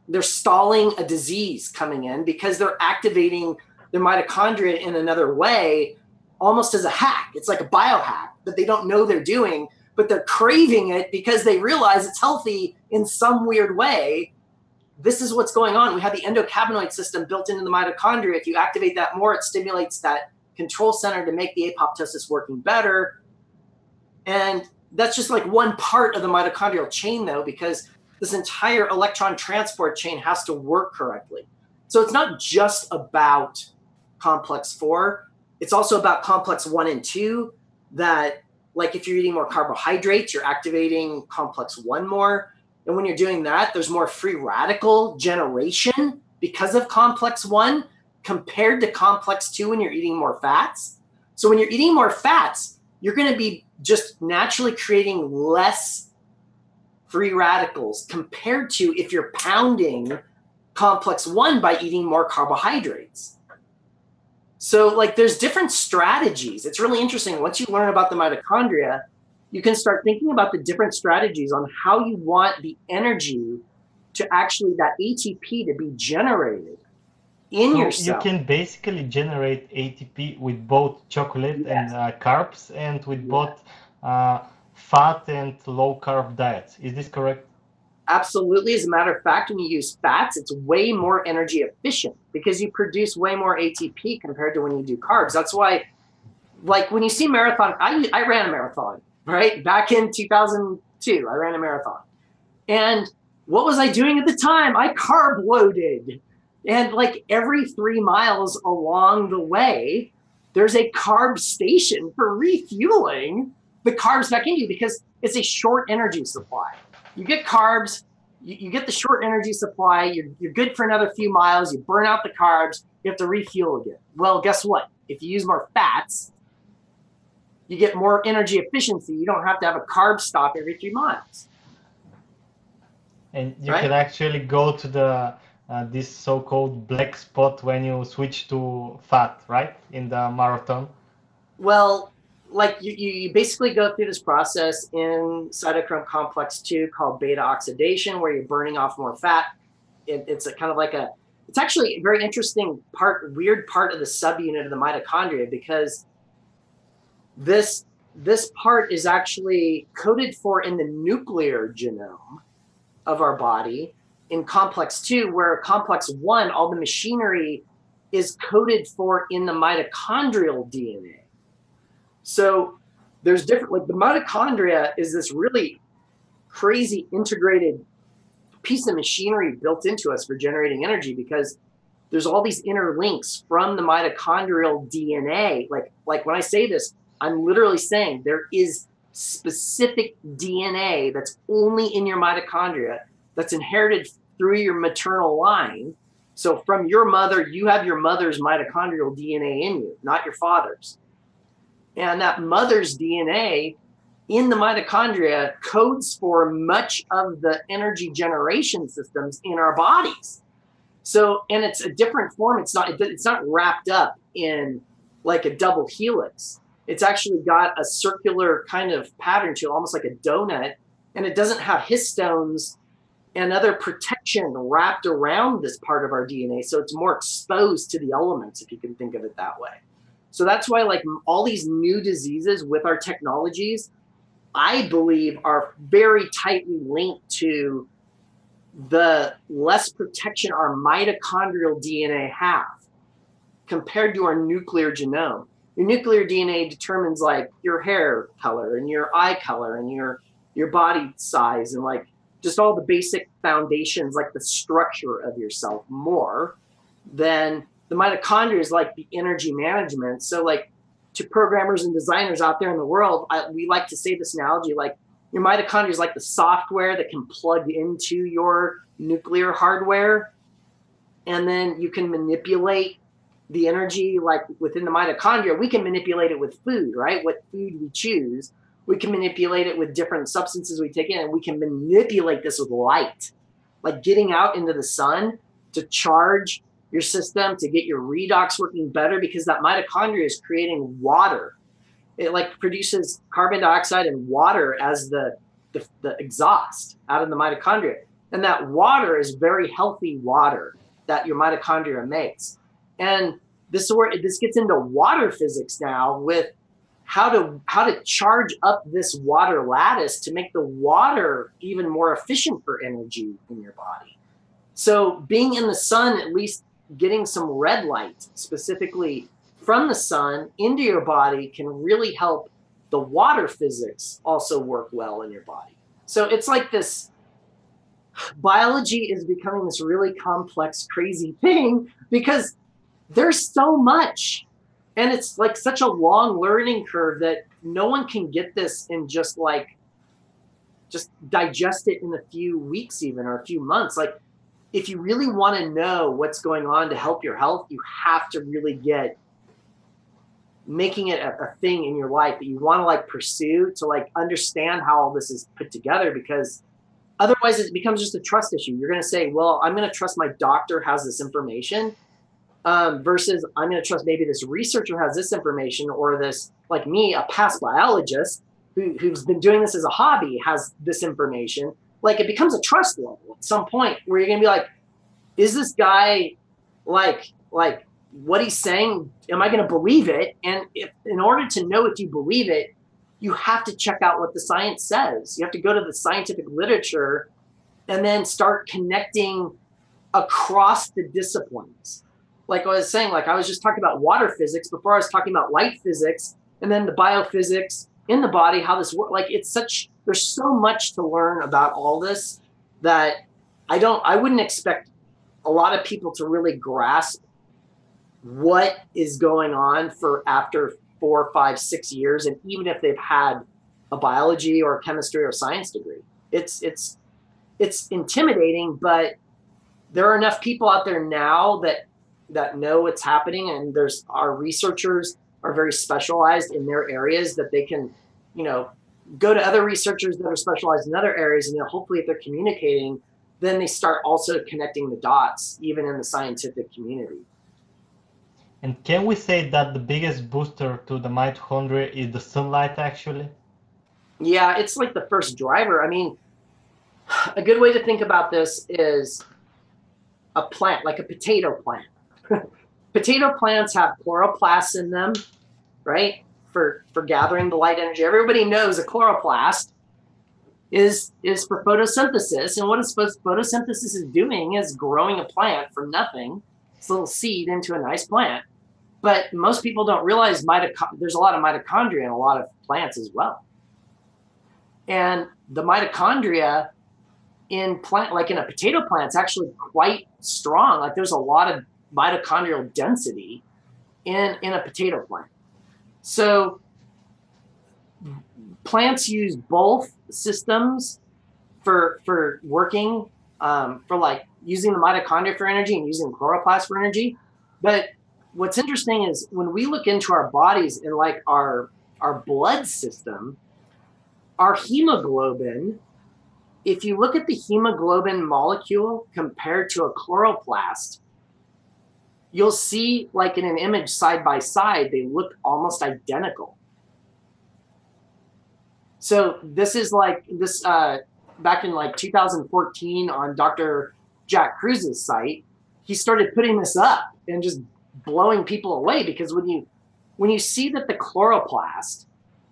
they're stalling a disease coming in because they're activating their mitochondria in another way, almost as a hack. It's like a biohack that they don't know they're doing, but they're craving it because they realize it's healthy in some weird way. This is what's going on. We have the endocannabinoid system built into the mitochondria. If you activate that more, it stimulates that control center to make the apoptosis working better. And that's just like one part of the mitochondrial chain, though, because this entire electron transport chain has to work correctly. So it's not just about complex 4. It's also about complex 1 and 2, that like if you're eating more carbohydrates, you're activating complex 1 more. And when you're doing that, there's more free radical generation because of complex 1 compared to complex 2 when you're eating more fats. So when you're eating more fats, you're going to be just naturally creating less free radicals compared to if you're pounding complex 1 by eating more carbohydrates. So like there's different strategies. It's really interesting. Once you learn about the mitochondria, you can start thinking about the different strategies on how you want the energy to actually, that ATP to be generated in your cell. You can basically generate ATP with both chocolate and carbs, and with both fat and low carb diets. Is this correct? Absolutely. As a matter of fact, when you use fats, it's way more energy efficient because you produce way more ATP compared to when you do carbs. That's why like when you see marathon, I ran a marathon, right? Back in 2002, I ran a marathon. And what was I doing at the time? I carb loaded. And like every 3 miles along the way, there's a carb station for refueling the carbs back into you because it's a short energy supply. You get carbs, you get the short energy supply, you're good for another few miles, you burn out the carbs, you have to refuel again. Well, guess what? If you use more fats, you get more energy efficiency. You don't have to have a carb stop every 3 miles. And you right? can actually go to the this so-called black spot when you switch to fat, right? In the marathon. Well, like you basically go through this process in cytochrome complex 2 called beta oxidation, where you're burning off more fat. It's a kind of like it's actually a very interesting weird part of the subunit of the mitochondria, because this part is actually coded for in the nuclear genome of our body in complex 2, where complex 1, all the machinery is coded for in the mitochondrial DNA. So there's different, like the mitochondria is this really crazy integrated piece of machinery built into us for generating energy, because there's all these interlinks from the mitochondrial DNA. Like when I say this, I'm literally saying there is specific DNA that's only in your mitochondria that's inherited through your maternal line. So from your mother, you have your mother's mitochondrial DNA in you, not your father's. And that mother's DNA in the mitochondria codes for much of the energy generation systems in our bodies. So, and it's a different form. It's not wrapped up in like a double helix. It's actually got a circular kind of pattern to it, almost like a donut, and it doesn't have histones and other protection wrapped around this part of our DNA. So it's more exposed to the elements, if you can think of it that way. So that's why like all these new diseases with our technologies, I believe, are very tightly linked to the less protection our mitochondrial DNA have compared to our nuclear genome. Your nuclear DNA determines like your hair color and your eye color and your body size and like just all the basic foundations, like the structure of yourself, more than the mitochondria is like the energy management. So like to programmers and designers out there in the world, we like to say this analogy, like your mitochondria is like the software that can plug into your nuclear hardware, and then you can manipulate the energy like within the mitochondria. We can manipulate it with food, right? What food we choose. We can manipulate it with different substances we take in, and we can manipulate this with light, like getting out into the sun to charge your system, to get your redox working better, because that mitochondria is creating water. It like produces carbon dioxide and water as the exhaust out of the mitochondria. And that water is very healthy water that your mitochondria makes. And this is where this gets into water physics now, with how to charge up this water lattice to make the water even more efficient for energy in your body. So being in the sun, at least getting some red light specifically from the sun into your body, can really help the water physics also work well in your body. So it's like this biology is becoming this really complex, crazy thing, because there's so much, and it's like such a long learning curve that no one can get this in just digest it in a few weeks even, or a few months. Like if you really want to know what's going on to help your health, you have to really get making it a thing in your life that you want to like pursue, to like understand how all this is put together, because otherwise it becomes just a trust issue. You're going to say, well, I'm going to trust my doctor has this information, versus I'm going to trust maybe this researcher has this information, or this, like me, a past biologist who's been doing this as a hobby has this information. Like it becomes a trust level at some point where you're going to be like, is this guy like what he's saying, am I going to believe it? And if, in order to know if you believe it, you have to check out what the science says. You have to go to the scientific literature and then start connecting across the disciplines. Like I was saying, like I was just talking about water physics before I was talking about light physics, and then the biophysics in the body, how this works. Like there's so much to learn about all this that I wouldn't expect a lot of people to really grasp what is going on for after 4, 5, 6 years, and even if they've had a biology or chemistry or science degree. It's intimidating, but there are enough people out there now that know what's happening, and our researchers are very specialized in their areas that they can, go to other researchers that are specialized in other areas, and hopefully if they're communicating, then they start also connecting the dots, even in the scientific community. And can we say that the biggest booster to the mitochondria is the sunlight, actually? Yeah, it's like the first driver. I mean, a good way to think about this is a plant, like a potato plant. Potato plants have chloroplasts in them, right? For gathering the light energy. Everybody knows a chloroplast is for photosynthesis. And what photosynthesis is doing is growing a plant from nothing, this little seed into a nice plant. But most people don't realize there's a lot of mitochondria in a lot of plants as well. And the mitochondria in a potato plant, is actually quite strong. Like there's a lot of mitochondrial density in a potato plant. So plants use both systems for working, for like using the mitochondria for energy and using chloroplast for energy. But what's interesting is when we look into our bodies and like our blood system, our hemoglobin, if you look at the hemoglobin molecule compared to a chloroplast, you'll see like in an image side by side, they look almost identical. So this is like this, back in like 2014 on Dr. Jack Cruz's site, he started putting this up and just blowing people away, because when you see that the chloroplast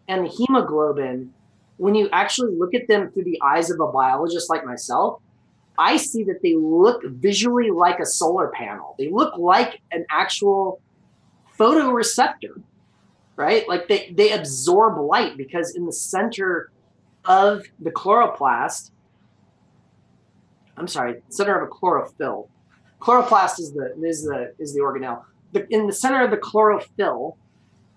and the hemoglobin, when you actually look at them through the eyes of a biologist like myself, I see that they look visually like a solar panel. They look like an actual photoreceptor, right? Like they absorb light, because in the center of the chloroplast, center of a chlorophyll. Chloroplast is the organelle. In the center of the chlorophyll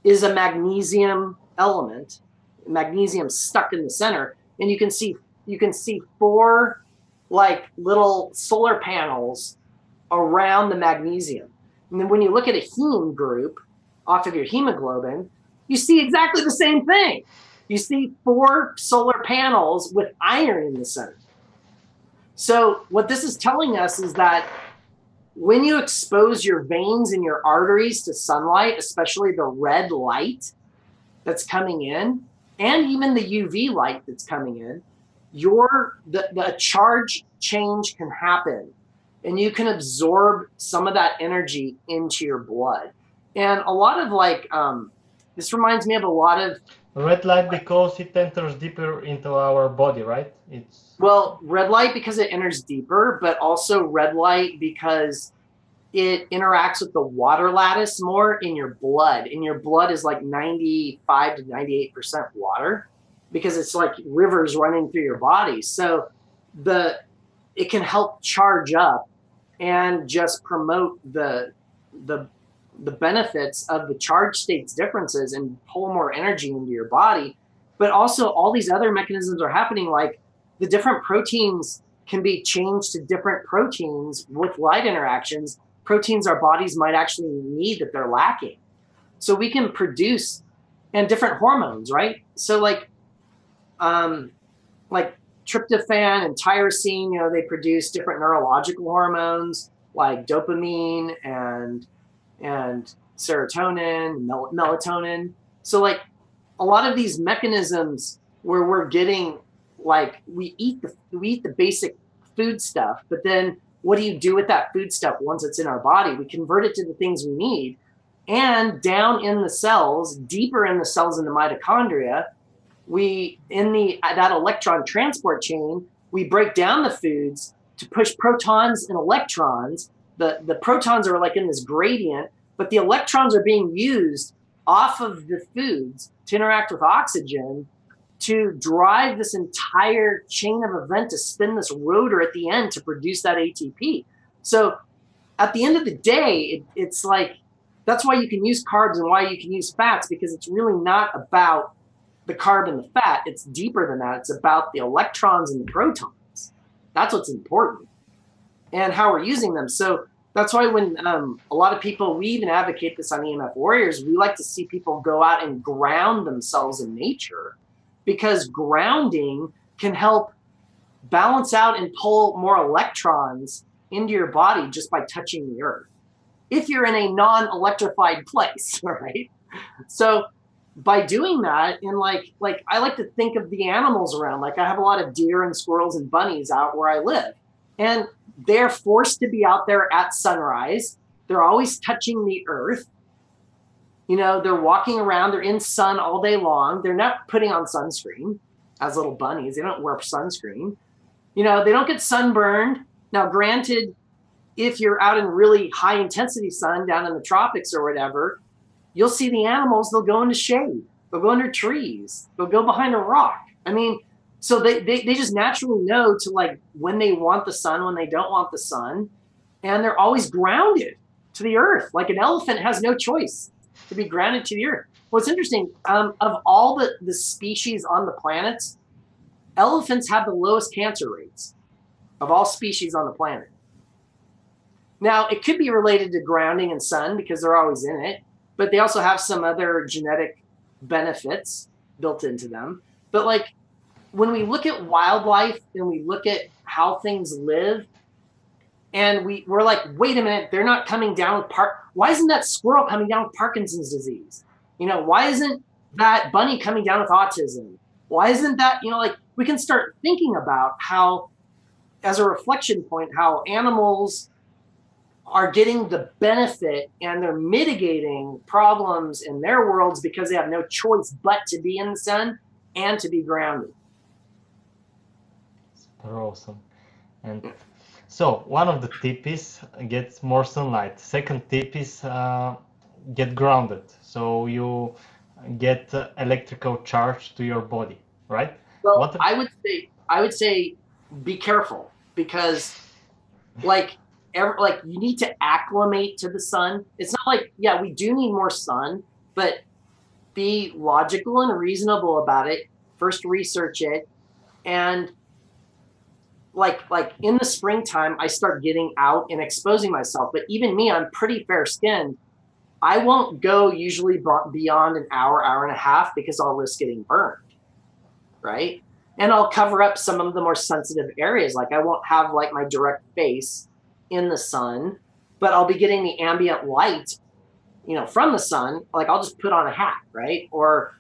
is a magnesium element. Magnesium stuck in the center, and you can see 4 like little solar panels around the magnesium. And then when you look at a heme group off of your hemoglobin, you see exactly the same thing. You see 4 solar panels with iron in the center. So what this is telling us is that when you expose your veins and your arteries to sunlight, especially the red light that's coming in, and even the UV light that's coming in, the charge change can happen, and you can absorb some of that energy into your blood. And a lot of like, this reminds me of a lot of red light, because it enters deeper into our body, right? Well, red light because it enters deeper, but also red light because it interacts with the water lattice more in your blood. And your blood is like 95 to 98% water, because it's like rivers running through your body. So it can help charge up and just promote the benefits of the charge states differences and pull more energy into your body. But also all these other mechanisms are happening, like the different proteins can be changed to different proteins with light interactions, proteins our bodies might actually need that they're lacking. So we can produce, and different hormones, right? So like tryptophan and tyrosine, they produce different neurological hormones like dopamine and serotonin, melatonin. So like a lot of these mechanisms where we're getting, like we eat the basic food stuff, but then what do you do with that food stuff once it's in our body? We convert it to the things we need, and down in the cells, deeper in the cells in the mitochondria, that electron transport chain, we break down the foods to push protons and electrons. The protons are like in this gradient, but the electrons are being used off of the foods to interact with oxygen to drive this entire chain of event to spin this rotor at the end to produce that ATP. So at the end of the day, it's like, that's why you can use carbs and why you can use fats, because it's really not about the carb and the fat. It's deeper than that. It's about the electrons and the protons. That's what's important, and how we're using them. So that's why when a lot of people, we even advocate this on EMF Warriors, we like to see people go out and ground themselves in nature, because grounding can help balance out and pull more electrons into your body just by touching the earth, if you're in a non-electrified place, right? So by doing that, and like I like to think of the animals around, like I have a lot of deer and squirrels and bunnies out where I live, and they're forced to be out there at sunrise. They're always touching the earth. You know, they're walking around, they're in sun all day long. They're not putting on sunscreen as little bunnies. They don't wear sunscreen. You know, they don't get sunburned. Now, granted, if you're out in really high intensity sun down in the tropics or whatever, you'll see the animals, they'll go into shade. They'll go under trees. They'll go behind a rock. I mean, so they just naturally know to, like, when they want the sun, when they don't want the sun. And they're always grounded to the earth. Like an elephant has no choice to be grounded to the earth. What's interesting, of all the species on the planet, elephants have the lowest cancer rates of all species on the planet. Now, it could be related to grounding and sun because they're always in it, but they also have some other genetic benefits built into them. But like, when we look at wildlife and we look at how things live, and we're like, wait a minute, they're not coming down with why isn't that squirrel coming down with Parkinson's disease? You know, why isn't that bunny coming down with autism? Why isn't that, you know, like, we can start thinking about how, as a reflection point, how animals are getting the benefit and they're mitigating problems in their worlds because they have no choice but to be in the sun and to be grounded. Super awesome. And so one of the tip is get more sunlight. Second tip is get grounded. So you get electrical charge to your body, right? Well, I would say be careful, because like you need to acclimate to the sun. It's not like, yeah, we do need more sun, but be logical and reasonable about it. First research it. And like in the springtime, I start getting out and exposing myself. But even me, I'm pretty fair skinned. I won't go usually beyond an hour, hour and a half, because I'll risk getting burned, right? And I'll cover up some of the more sensitive areas. Like I won't have like my direct face in the sun, but I'll be getting the ambient light, you know, from the sun. Like I'll just put on a hat, right? Or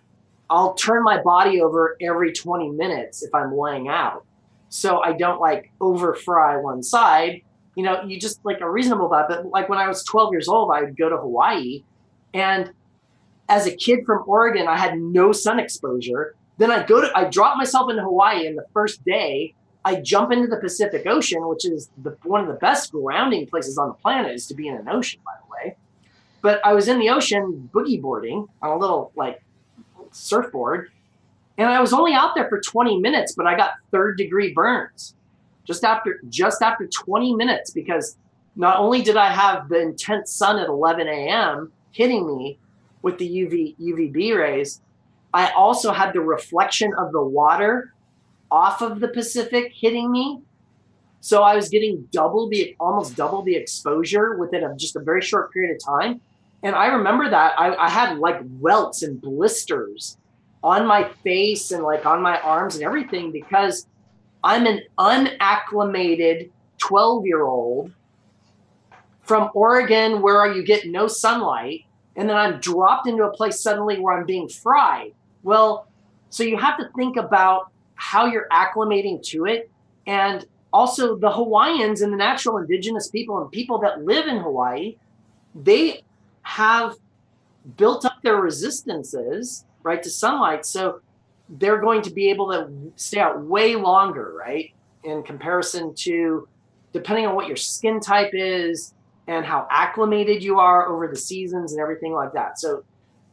I'll turn my body over every 20 minutes if I'm laying out, so I don't like over fry one side. You know, you just like are reasonable about it. But like when I was 12 years old, I would go to Hawaii, and as a kid from Oregon, I had no sun exposure. Then I drop myself into Hawaii, and the first day I jump into the Pacific Ocean, which is one of the best grounding places on the planet, is to be in an ocean, by the way. But I was in the ocean boogie boarding on a little like surfboard, and I was only out there for 20 minutes, but I got third-degree burns just after 20 minutes, because not only did I have the intense sun at 11 a.m. hitting me with the UVB rays, I also had the reflection of the water off of the Pacific hitting me. So I was getting almost double the exposure within just a very short period of time. And I remember that I had like welts and blisters on my face and like on my arms and everything, because I'm an unacclimated 12-year-old from Oregon, where you get no sunlight, and then I'm dropped into a place suddenly where I'm being fried. Well, so you have to think about how you're acclimating to it. And also the Hawaiians and the natural indigenous people and people that live in Hawaii, they have built up their resistances, right, to sunlight. So they're going to be able to stay out way longer, right, in comparison to, depending on what your skin type is and how acclimated you are over the seasons and everything like that. So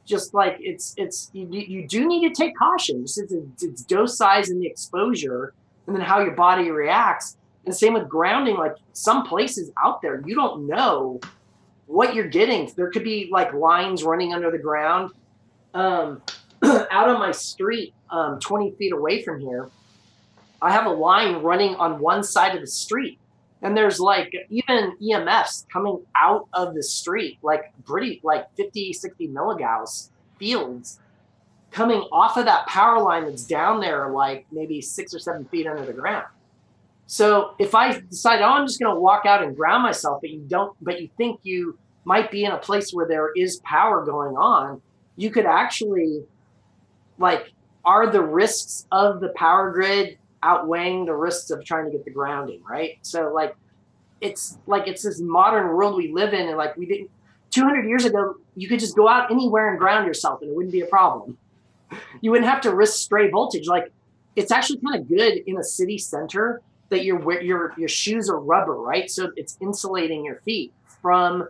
just like you do need to take caution. It's dose size and the exposure, and then how your body reacts. And same with grounding. Like some places out there, you don't know what you're getting. There could be like lines running under the ground. Out on my street, 20 feet away from here, I have a line running on one side of the street. And there's like even EMFs coming out of the street, like pretty, like 50, 60 milligauss fields coming off of that power line that's down there, like maybe 6 or 7 feet under the ground. So if I decide, oh, I'm just going to walk out and ground myself, but you think you might be in a place where there is power going on, you could actually, like, are the risks of the power grid outweighing the risks of trying to get the grounding, right? So it's this modern world we live in, and like 200 years ago, you could just go out anywhere and ground yourself and it wouldn't be a problem. You wouldn't have to risk stray voltage. Like, it's actually kind of good in a city center that your shoes are rubber, right? So it's insulating your feet from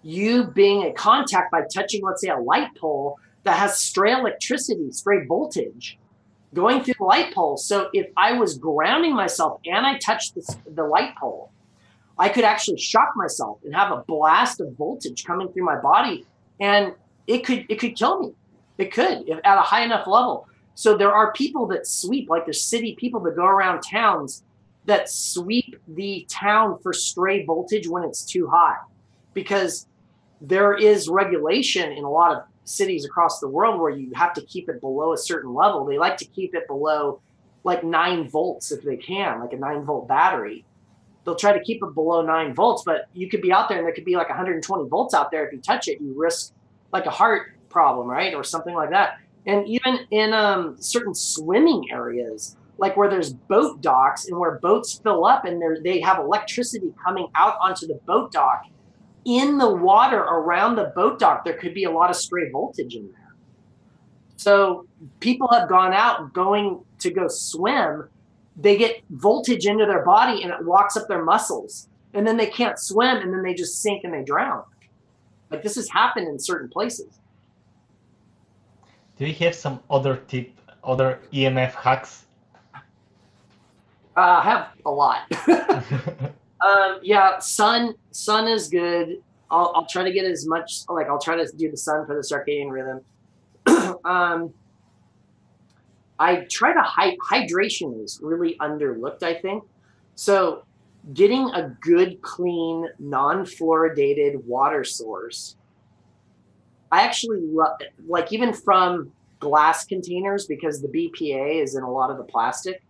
you being in contact by touching, let's say, a light pole that has stray electricity, stray voltage going through the light pole. So if I was grounding myself and I touched the light pole, I could actually shock myself and have a blast of voltage coming through my body, and it could kill me. It could, if at a high enough level. So there are people that sweep, like there's city people that go around towns that sweep the town for stray voltage when it's too high, because there is regulation in a lot of cities across the world where you have to keep it below a certain level. They like to keep it below like 9 volts if they can, like a 9-volt battery. They'll try to keep it below 9 volts, but you could be out there and there could be like 120 volts out there. If you touch it, you risk like a heart problem, right? Or something like that. And even in certain swimming areas, like where there's boat docks and where boats fill up and they have electricity coming out onto the boat dock, in the water around the boat dock, there could be a lot of stray voltage in there. So people have gone out going to go swim. They get voltage into their body and it locks up their muscles. And then they can't swim and then they just sink and they drown. Like, this has happened in certain places. Do you have some other EMF hacks? I have a lot. Yeah, sun is good. I'll try to get as much, like I'll try to do the sun for the circadian rhythm. I try to hydration is really underlooked, I think. So getting a good, clean, non-fluoridated water source. I actually love, like, even from glass containers, because the BPA is in a lot of the plastic.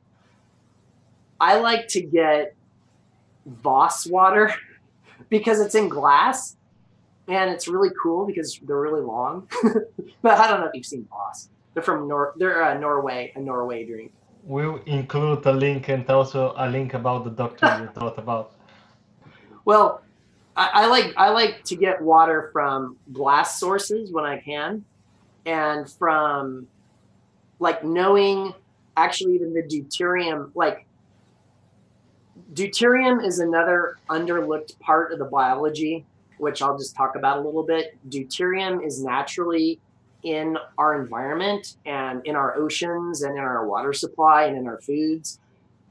I like to get Voss water because it's in glass and it's really cool because they're really long. But I don't know if you've seen Voss. They're from Norway, a Norway drink. We'll include a link and also a link about the doctor you thought about. Well, I like to get water from glass sources when I can, and from, like, knowing actually even the deuterium. Like, deuterium is another underlooked part of the biology, which I'll just talk about a little bit. Deuterium is naturally in our environment and in our oceans and in our water supply and in our foods.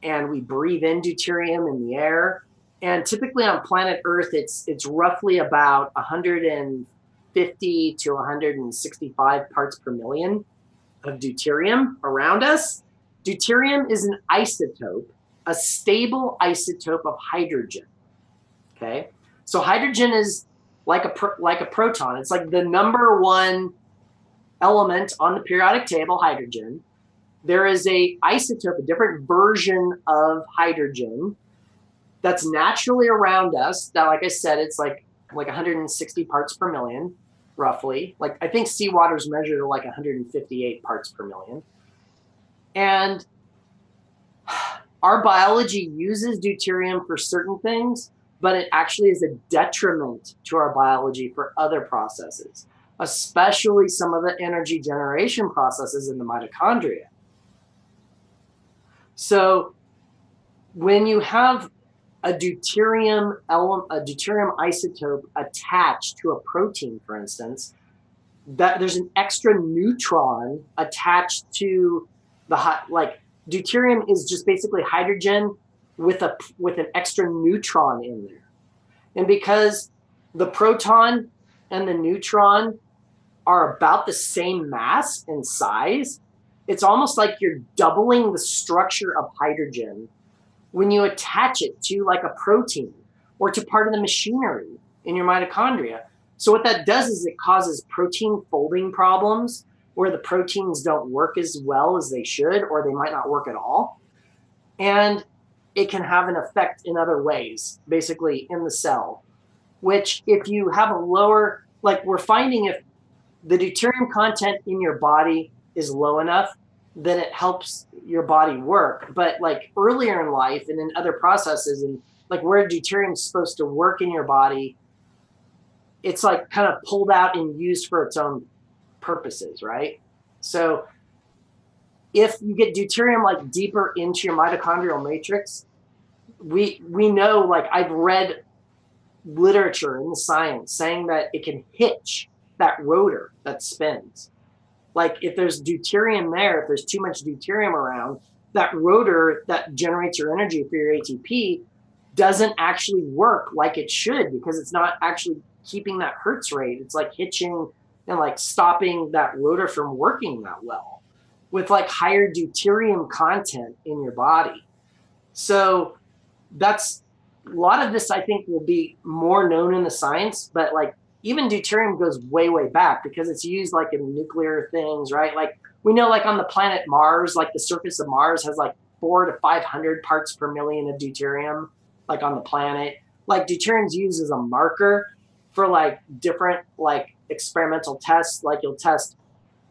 And we breathe in deuterium in the air. And typically on planet Earth, it's roughly about 150 to 165 parts per million of deuterium around us. Deuterium is an isotope, a stable isotope of hydrogen. Okay, so hydrogen is like a proton. It's like the number one element on the periodic table, hydrogen. There is a isotope, a different version of hydrogen that's naturally around us. That, like I said, it's like 160 parts per million, roughly. Like, I think seawater is measured at like 158 parts per million. And our biology uses deuterium for certain things, but it actually is a detriment to our biology for other processes, especially some of the energy generation processes in the mitochondria. So when you have a deuterium isotope attached to a protein, for instance, that there's an extra neutron attached to the like deuterium is just basically hydrogen with an extra neutron in there. And because the proton and the neutron are about the same mass and size, it's almost like you're doubling the structure of hydrogen when you attach it to like a protein or to part of the machinery in your mitochondria. So what that does is it causes protein folding problems where the proteins don't work as well as they should, or they might not work at all. And it can have an effect in other ways, basically in the cell, which if you have a lower, like we're finding if the deuterium content in your body is low enough, then it helps your body work. But like earlier in life and in other processes, and like where deuterium is supposed to work in your body, it's like kind of pulled out and used for its own purposes, right? So if you get deuterium like deeper into your mitochondrial matrix, we know, like I've read literature in the science saying that it can hitch that rotor that spins. Like if there's deuterium there, if there's too much deuterium around, that rotor that generates your energy for your ATP doesn't actually work like it should, because it's not actually keeping that Hertz rate. It's like hitching and like stopping that rotor from working that well with like higher deuterium content in your body. So that's a lot of this, I think, will be more known in the science, but like even deuterium goes way, way back because it's used like in nuclear things, right? Like we know like on the planet Mars, like the surface of Mars has like 400 to 500 parts per million of deuterium, like on the planet. Like deuterium's used as a marker for like different like experimental tests. Like you'll test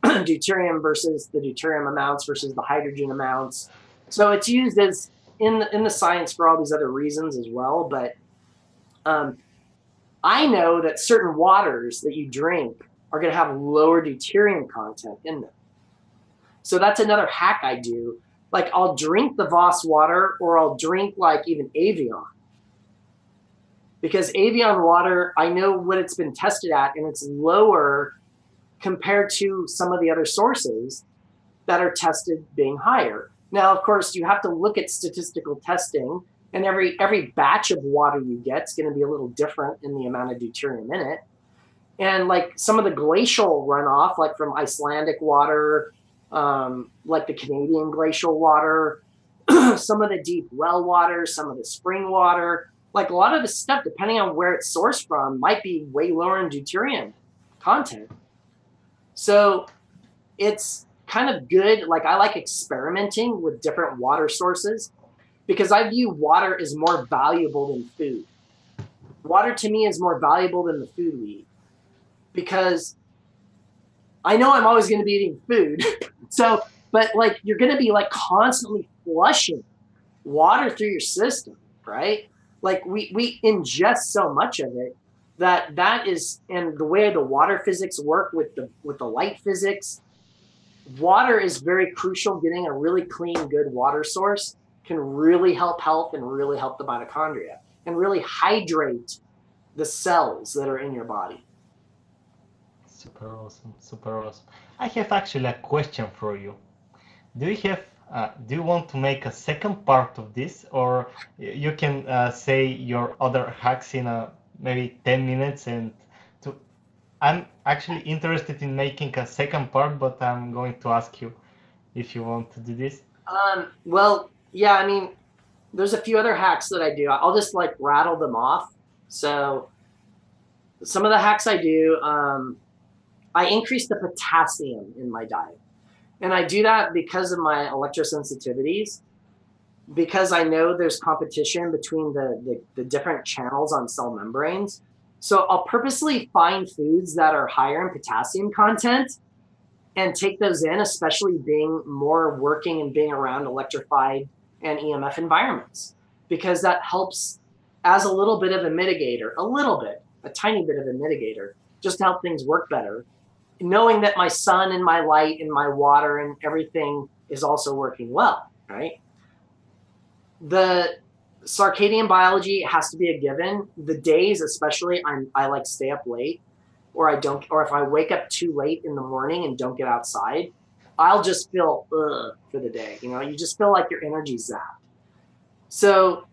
deuterium versus the deuterium amounts versus the hydrogen amounts. So it's used as in the science for all these other reasons as well. But I know that certain waters that you drink are going to have lower deuterium content in them. So that's another hack I do. Like I'll drink the Voss water, or I'll drink like even Evian. Because Evian water, I know what it's been tested at, and it's lower compared to some of the other sources that are tested being higher. Now, of course, you have to look at statistical testing, and every batch of water you get is going to be a little different in the amount of deuterium in it. And like some of the glacial runoff, like from Icelandic water, like the Canadian glacial water, some of the deep well water, some of the spring water, like a lot of the stuff, depending on where it's sourced from, might be way lower in deuterium content. So it's kind of good. Like I like experimenting with different water sources because I view water as more valuable than food. Water to me is more valuable than the food we eat, because I know I'm always going to be eating food. So, but like you're going to be like constantly flushing water through your system, right? Like we ingest so much of it that is, and the way the water physics work with the light physics, water is very crucial. Getting a really clean, good water source can really help health and really help the mitochondria and really hydrate the cells that are in your body. Super awesome, super awesome. I have actually a question for you. Do you want to make a second part of this, or you can say your other hacks in maybe 10 minutes? And I'm actually interested in making a second part, but I'm going to ask you if you want to do this. Well, yeah, I mean, there's a few other hacks that I do. I'll just like rattle them off. So some of the hacks I do, I increase the potassium in my diet. And I do that because of my electrosensitivities, because I know there's competition between the different channels on cell membranes. So I'll purposely find foods that are higher in potassium content and take those in, especially being more working and being around electrified and EMF environments, because that helps as a little bit of a mitigator, a tiny bit of a mitigator, just to help things work better. Knowing that my sun and my light and my water and everything is also working well, right? The circadian biology has to be a given. The days, especially, I like stay up late. or if I wake up too late in the morning and don't get outside, I'll just feel for the day. You just feel like your energy's zapped. So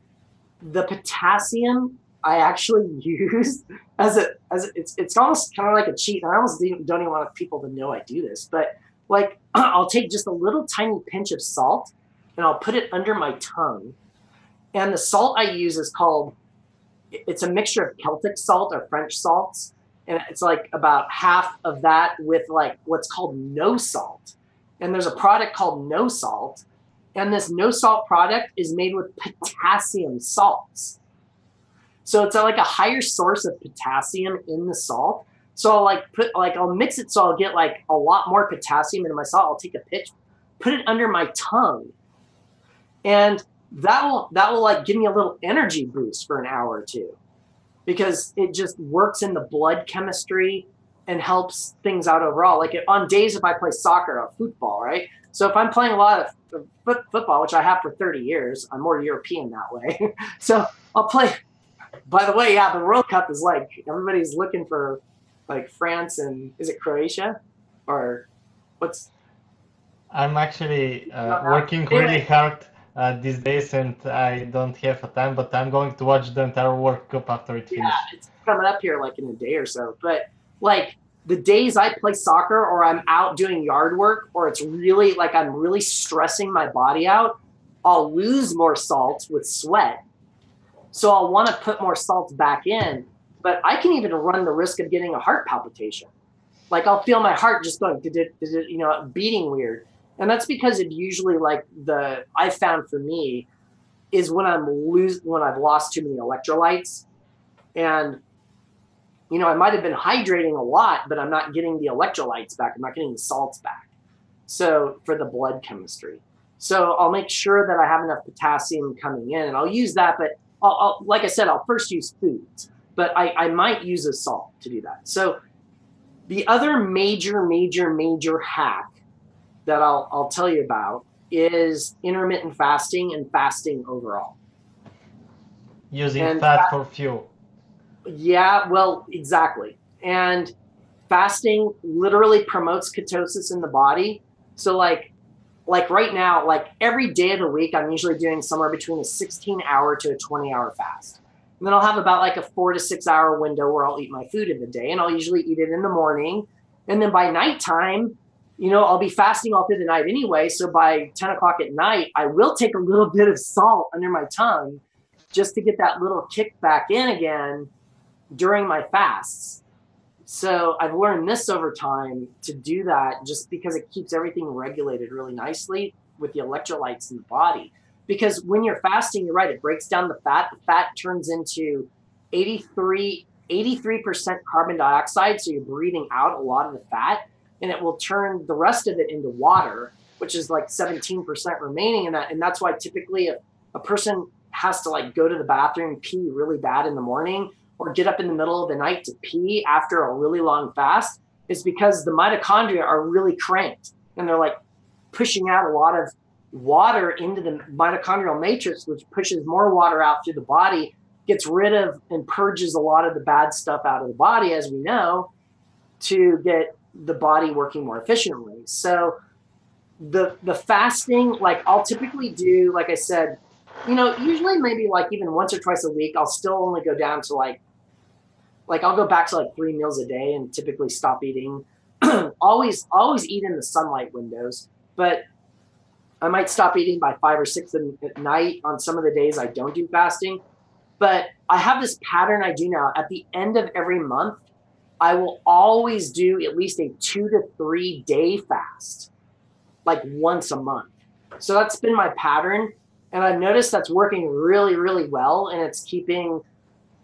the potassium I actually use it's almost kind of like a cheat. And I almost don't even want people to know I do this, but like I'll take just a little tiny pinch of salt and I'll put it under my tongue. And the salt I use it's a mixture of Celtic salt or French salts. And it's like about half of that with like what's called no salt. And there's a product called no salt. And this no salt product is made with potassium salts. So it's like a higher source of potassium in the salt. So I'll mix it so I'll get like a lot more potassium into my salt. I'll take a pinch, put it under my tongue. And that will like give me a little energy boost for an hour or two, because it just works in the blood chemistry and helps things out overall. Like on days if I play soccer or football, right? So if I'm playing a lot of football, which I have for 30 years, I'm more European that way. So I'll play. By the way, yeah, the World Cup is like everybody's looking for like France and is it Croatia or what's? I'm actually working really hard these days, and I don't have a time, but I'm going to watch the entire World Cup after it finishes. Yeah, it's coming up here like in a day or so. But like the days I play soccer or I'm out doing yard work, or it's really like I'm really stressing my body out, I'll lose more salt with sweat. So I'll want to put more salt back in, but I can even run the risk of getting a heart palpitation. Like I'll feel my heart just going, beating weird. And that's because it usually I found for me is when I've lost too many electrolytes, and I might have been hydrating a lot, but I'm not getting the electrolytes back. I'm not getting the salts back. So for the blood chemistry, so I'll make sure that I have enough potassium coming in, and I'll use that. But I'll like I said, I'll first use foods, but I might use a salt to do that. So the other major hack that I'll tell you about is intermittent fasting and fasting overall. Using fat for fuel. Yeah, well, exactly. And fasting literally promotes ketosis in the body. So like right now, like every day of the week, I'm usually doing somewhere between a 16-hour to a 20-hour fast. And then I'll have about like a 4 to 6 hour window where I'll eat my food in the day, and I'll usually eat it in the morning. And then by nighttime, I'll be fasting all through the night anyway. So by 10 o'clock at night, I will take a little bit of salt under my tongue just to get that little kick back in again during my fasts. So I've learned this over time to do that just because it keeps everything regulated really nicely with the electrolytes in the body. Because when you're fasting, you're right, it breaks down the fat. The fat turns into 83% carbon dioxide. So you're breathing out a lot of the fat, and it will turn the rest of it into water, which is like 17% remaining in that. And that's why typically a person has to like go to the bathroom, pee really bad in the morning, or get up in the middle of the night to pee after a really long fast, is because the mitochondria are really cranked and they're like pushing out a lot of water into the mitochondrial matrix, which pushes more water out through the body, gets rid of and purges a lot of the bad stuff out of the body, as we know, to get the body working more efficiently. So the fasting, like I'll typically do, like I said, usually maybe like even once or twice a week, I'll still only go down to like I'll go back to like 3 meals a day and typically stop eating. always eat in the sunlight windows, but I might stop eating by 5 or 6 at night on some of the days I don't do fasting. But I have this pattern I do now. At the end of every month, I will always do at least a 2 to 3 day fast, like once a month. So that's been my pattern. And I've noticed that's working really, really well. And it's keeping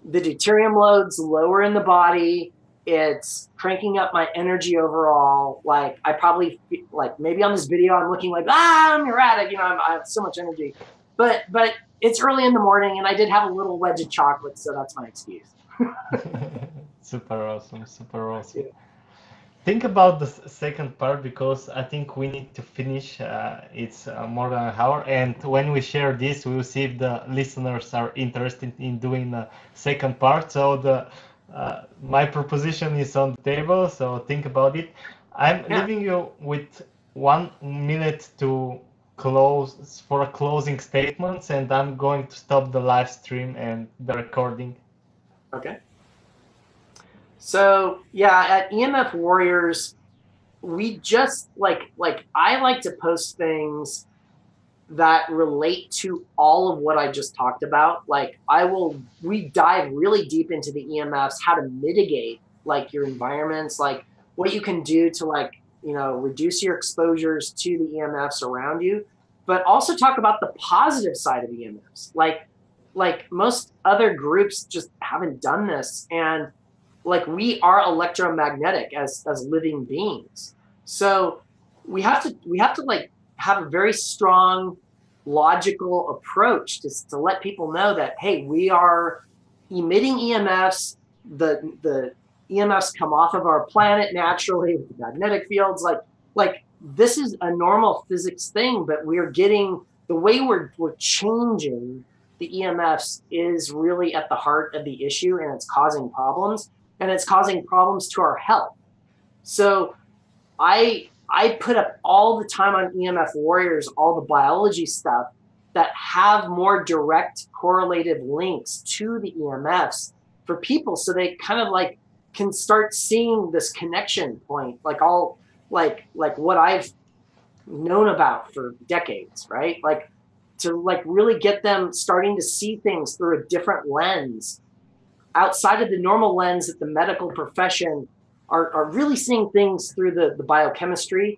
the deuterium loads lower in the body. It's cranking up my energy overall. Like I probably like maybe on this video, I'm looking like, I'm erratic. I have so much energy, but it's early in the morning and I did have a little wedge of chocolate. So that's my excuse. Super awesome. Super awesome. Yeah. Think about the second part, because I think we need to finish. It's more than an hour, and when we share this, we will see if the listeners are interested in doing the second part. So my proposition is on the table, so think about it. I'm Yeah. leaving you with 1 minute to close for a closing statements, and I'm going to stop the live stream and the recording. Okay. So yeah, at EMF Warriors, we just like I like to post things that relate to all of what I just talked about. Like we dive really deep into the EMFs, how to mitigate like your environments, like what you can do to like, reduce your exposures to the EMFs around you, but also talk about the positive side of EMFs. Like most other groups just haven't done this. And like we are electromagnetic as living beings. So we have to like have a very strong logical approach to let people know that, hey, we are emitting EMFs. The EMFs come off of our planet naturally with the magnetic fields. Like this is a normal physics thing, but we're getting the way we're changing the EMFs is really at the heart of the issue, and it's causing problems, and it's causing problems to our health. So I put up all the time on EMF Warriors, all the biology stuff that have more direct correlative links to the EMFs for people, so they kind of like can start seeing this connection point, like all like what I've known about for decades, right? Like to like really get them starting to see things through a different lens outside of the normal lens that the medical profession are really seeing things through the biochemistry,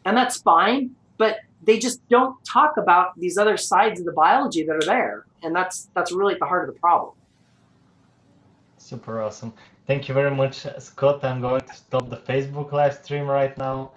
and that's fine, but they just don't talk about these other sides of the biology that are there, and that's really at the heart of the problem. Super awesome. Thank you very much, Scott. I'm going to stop the Facebook live stream right now.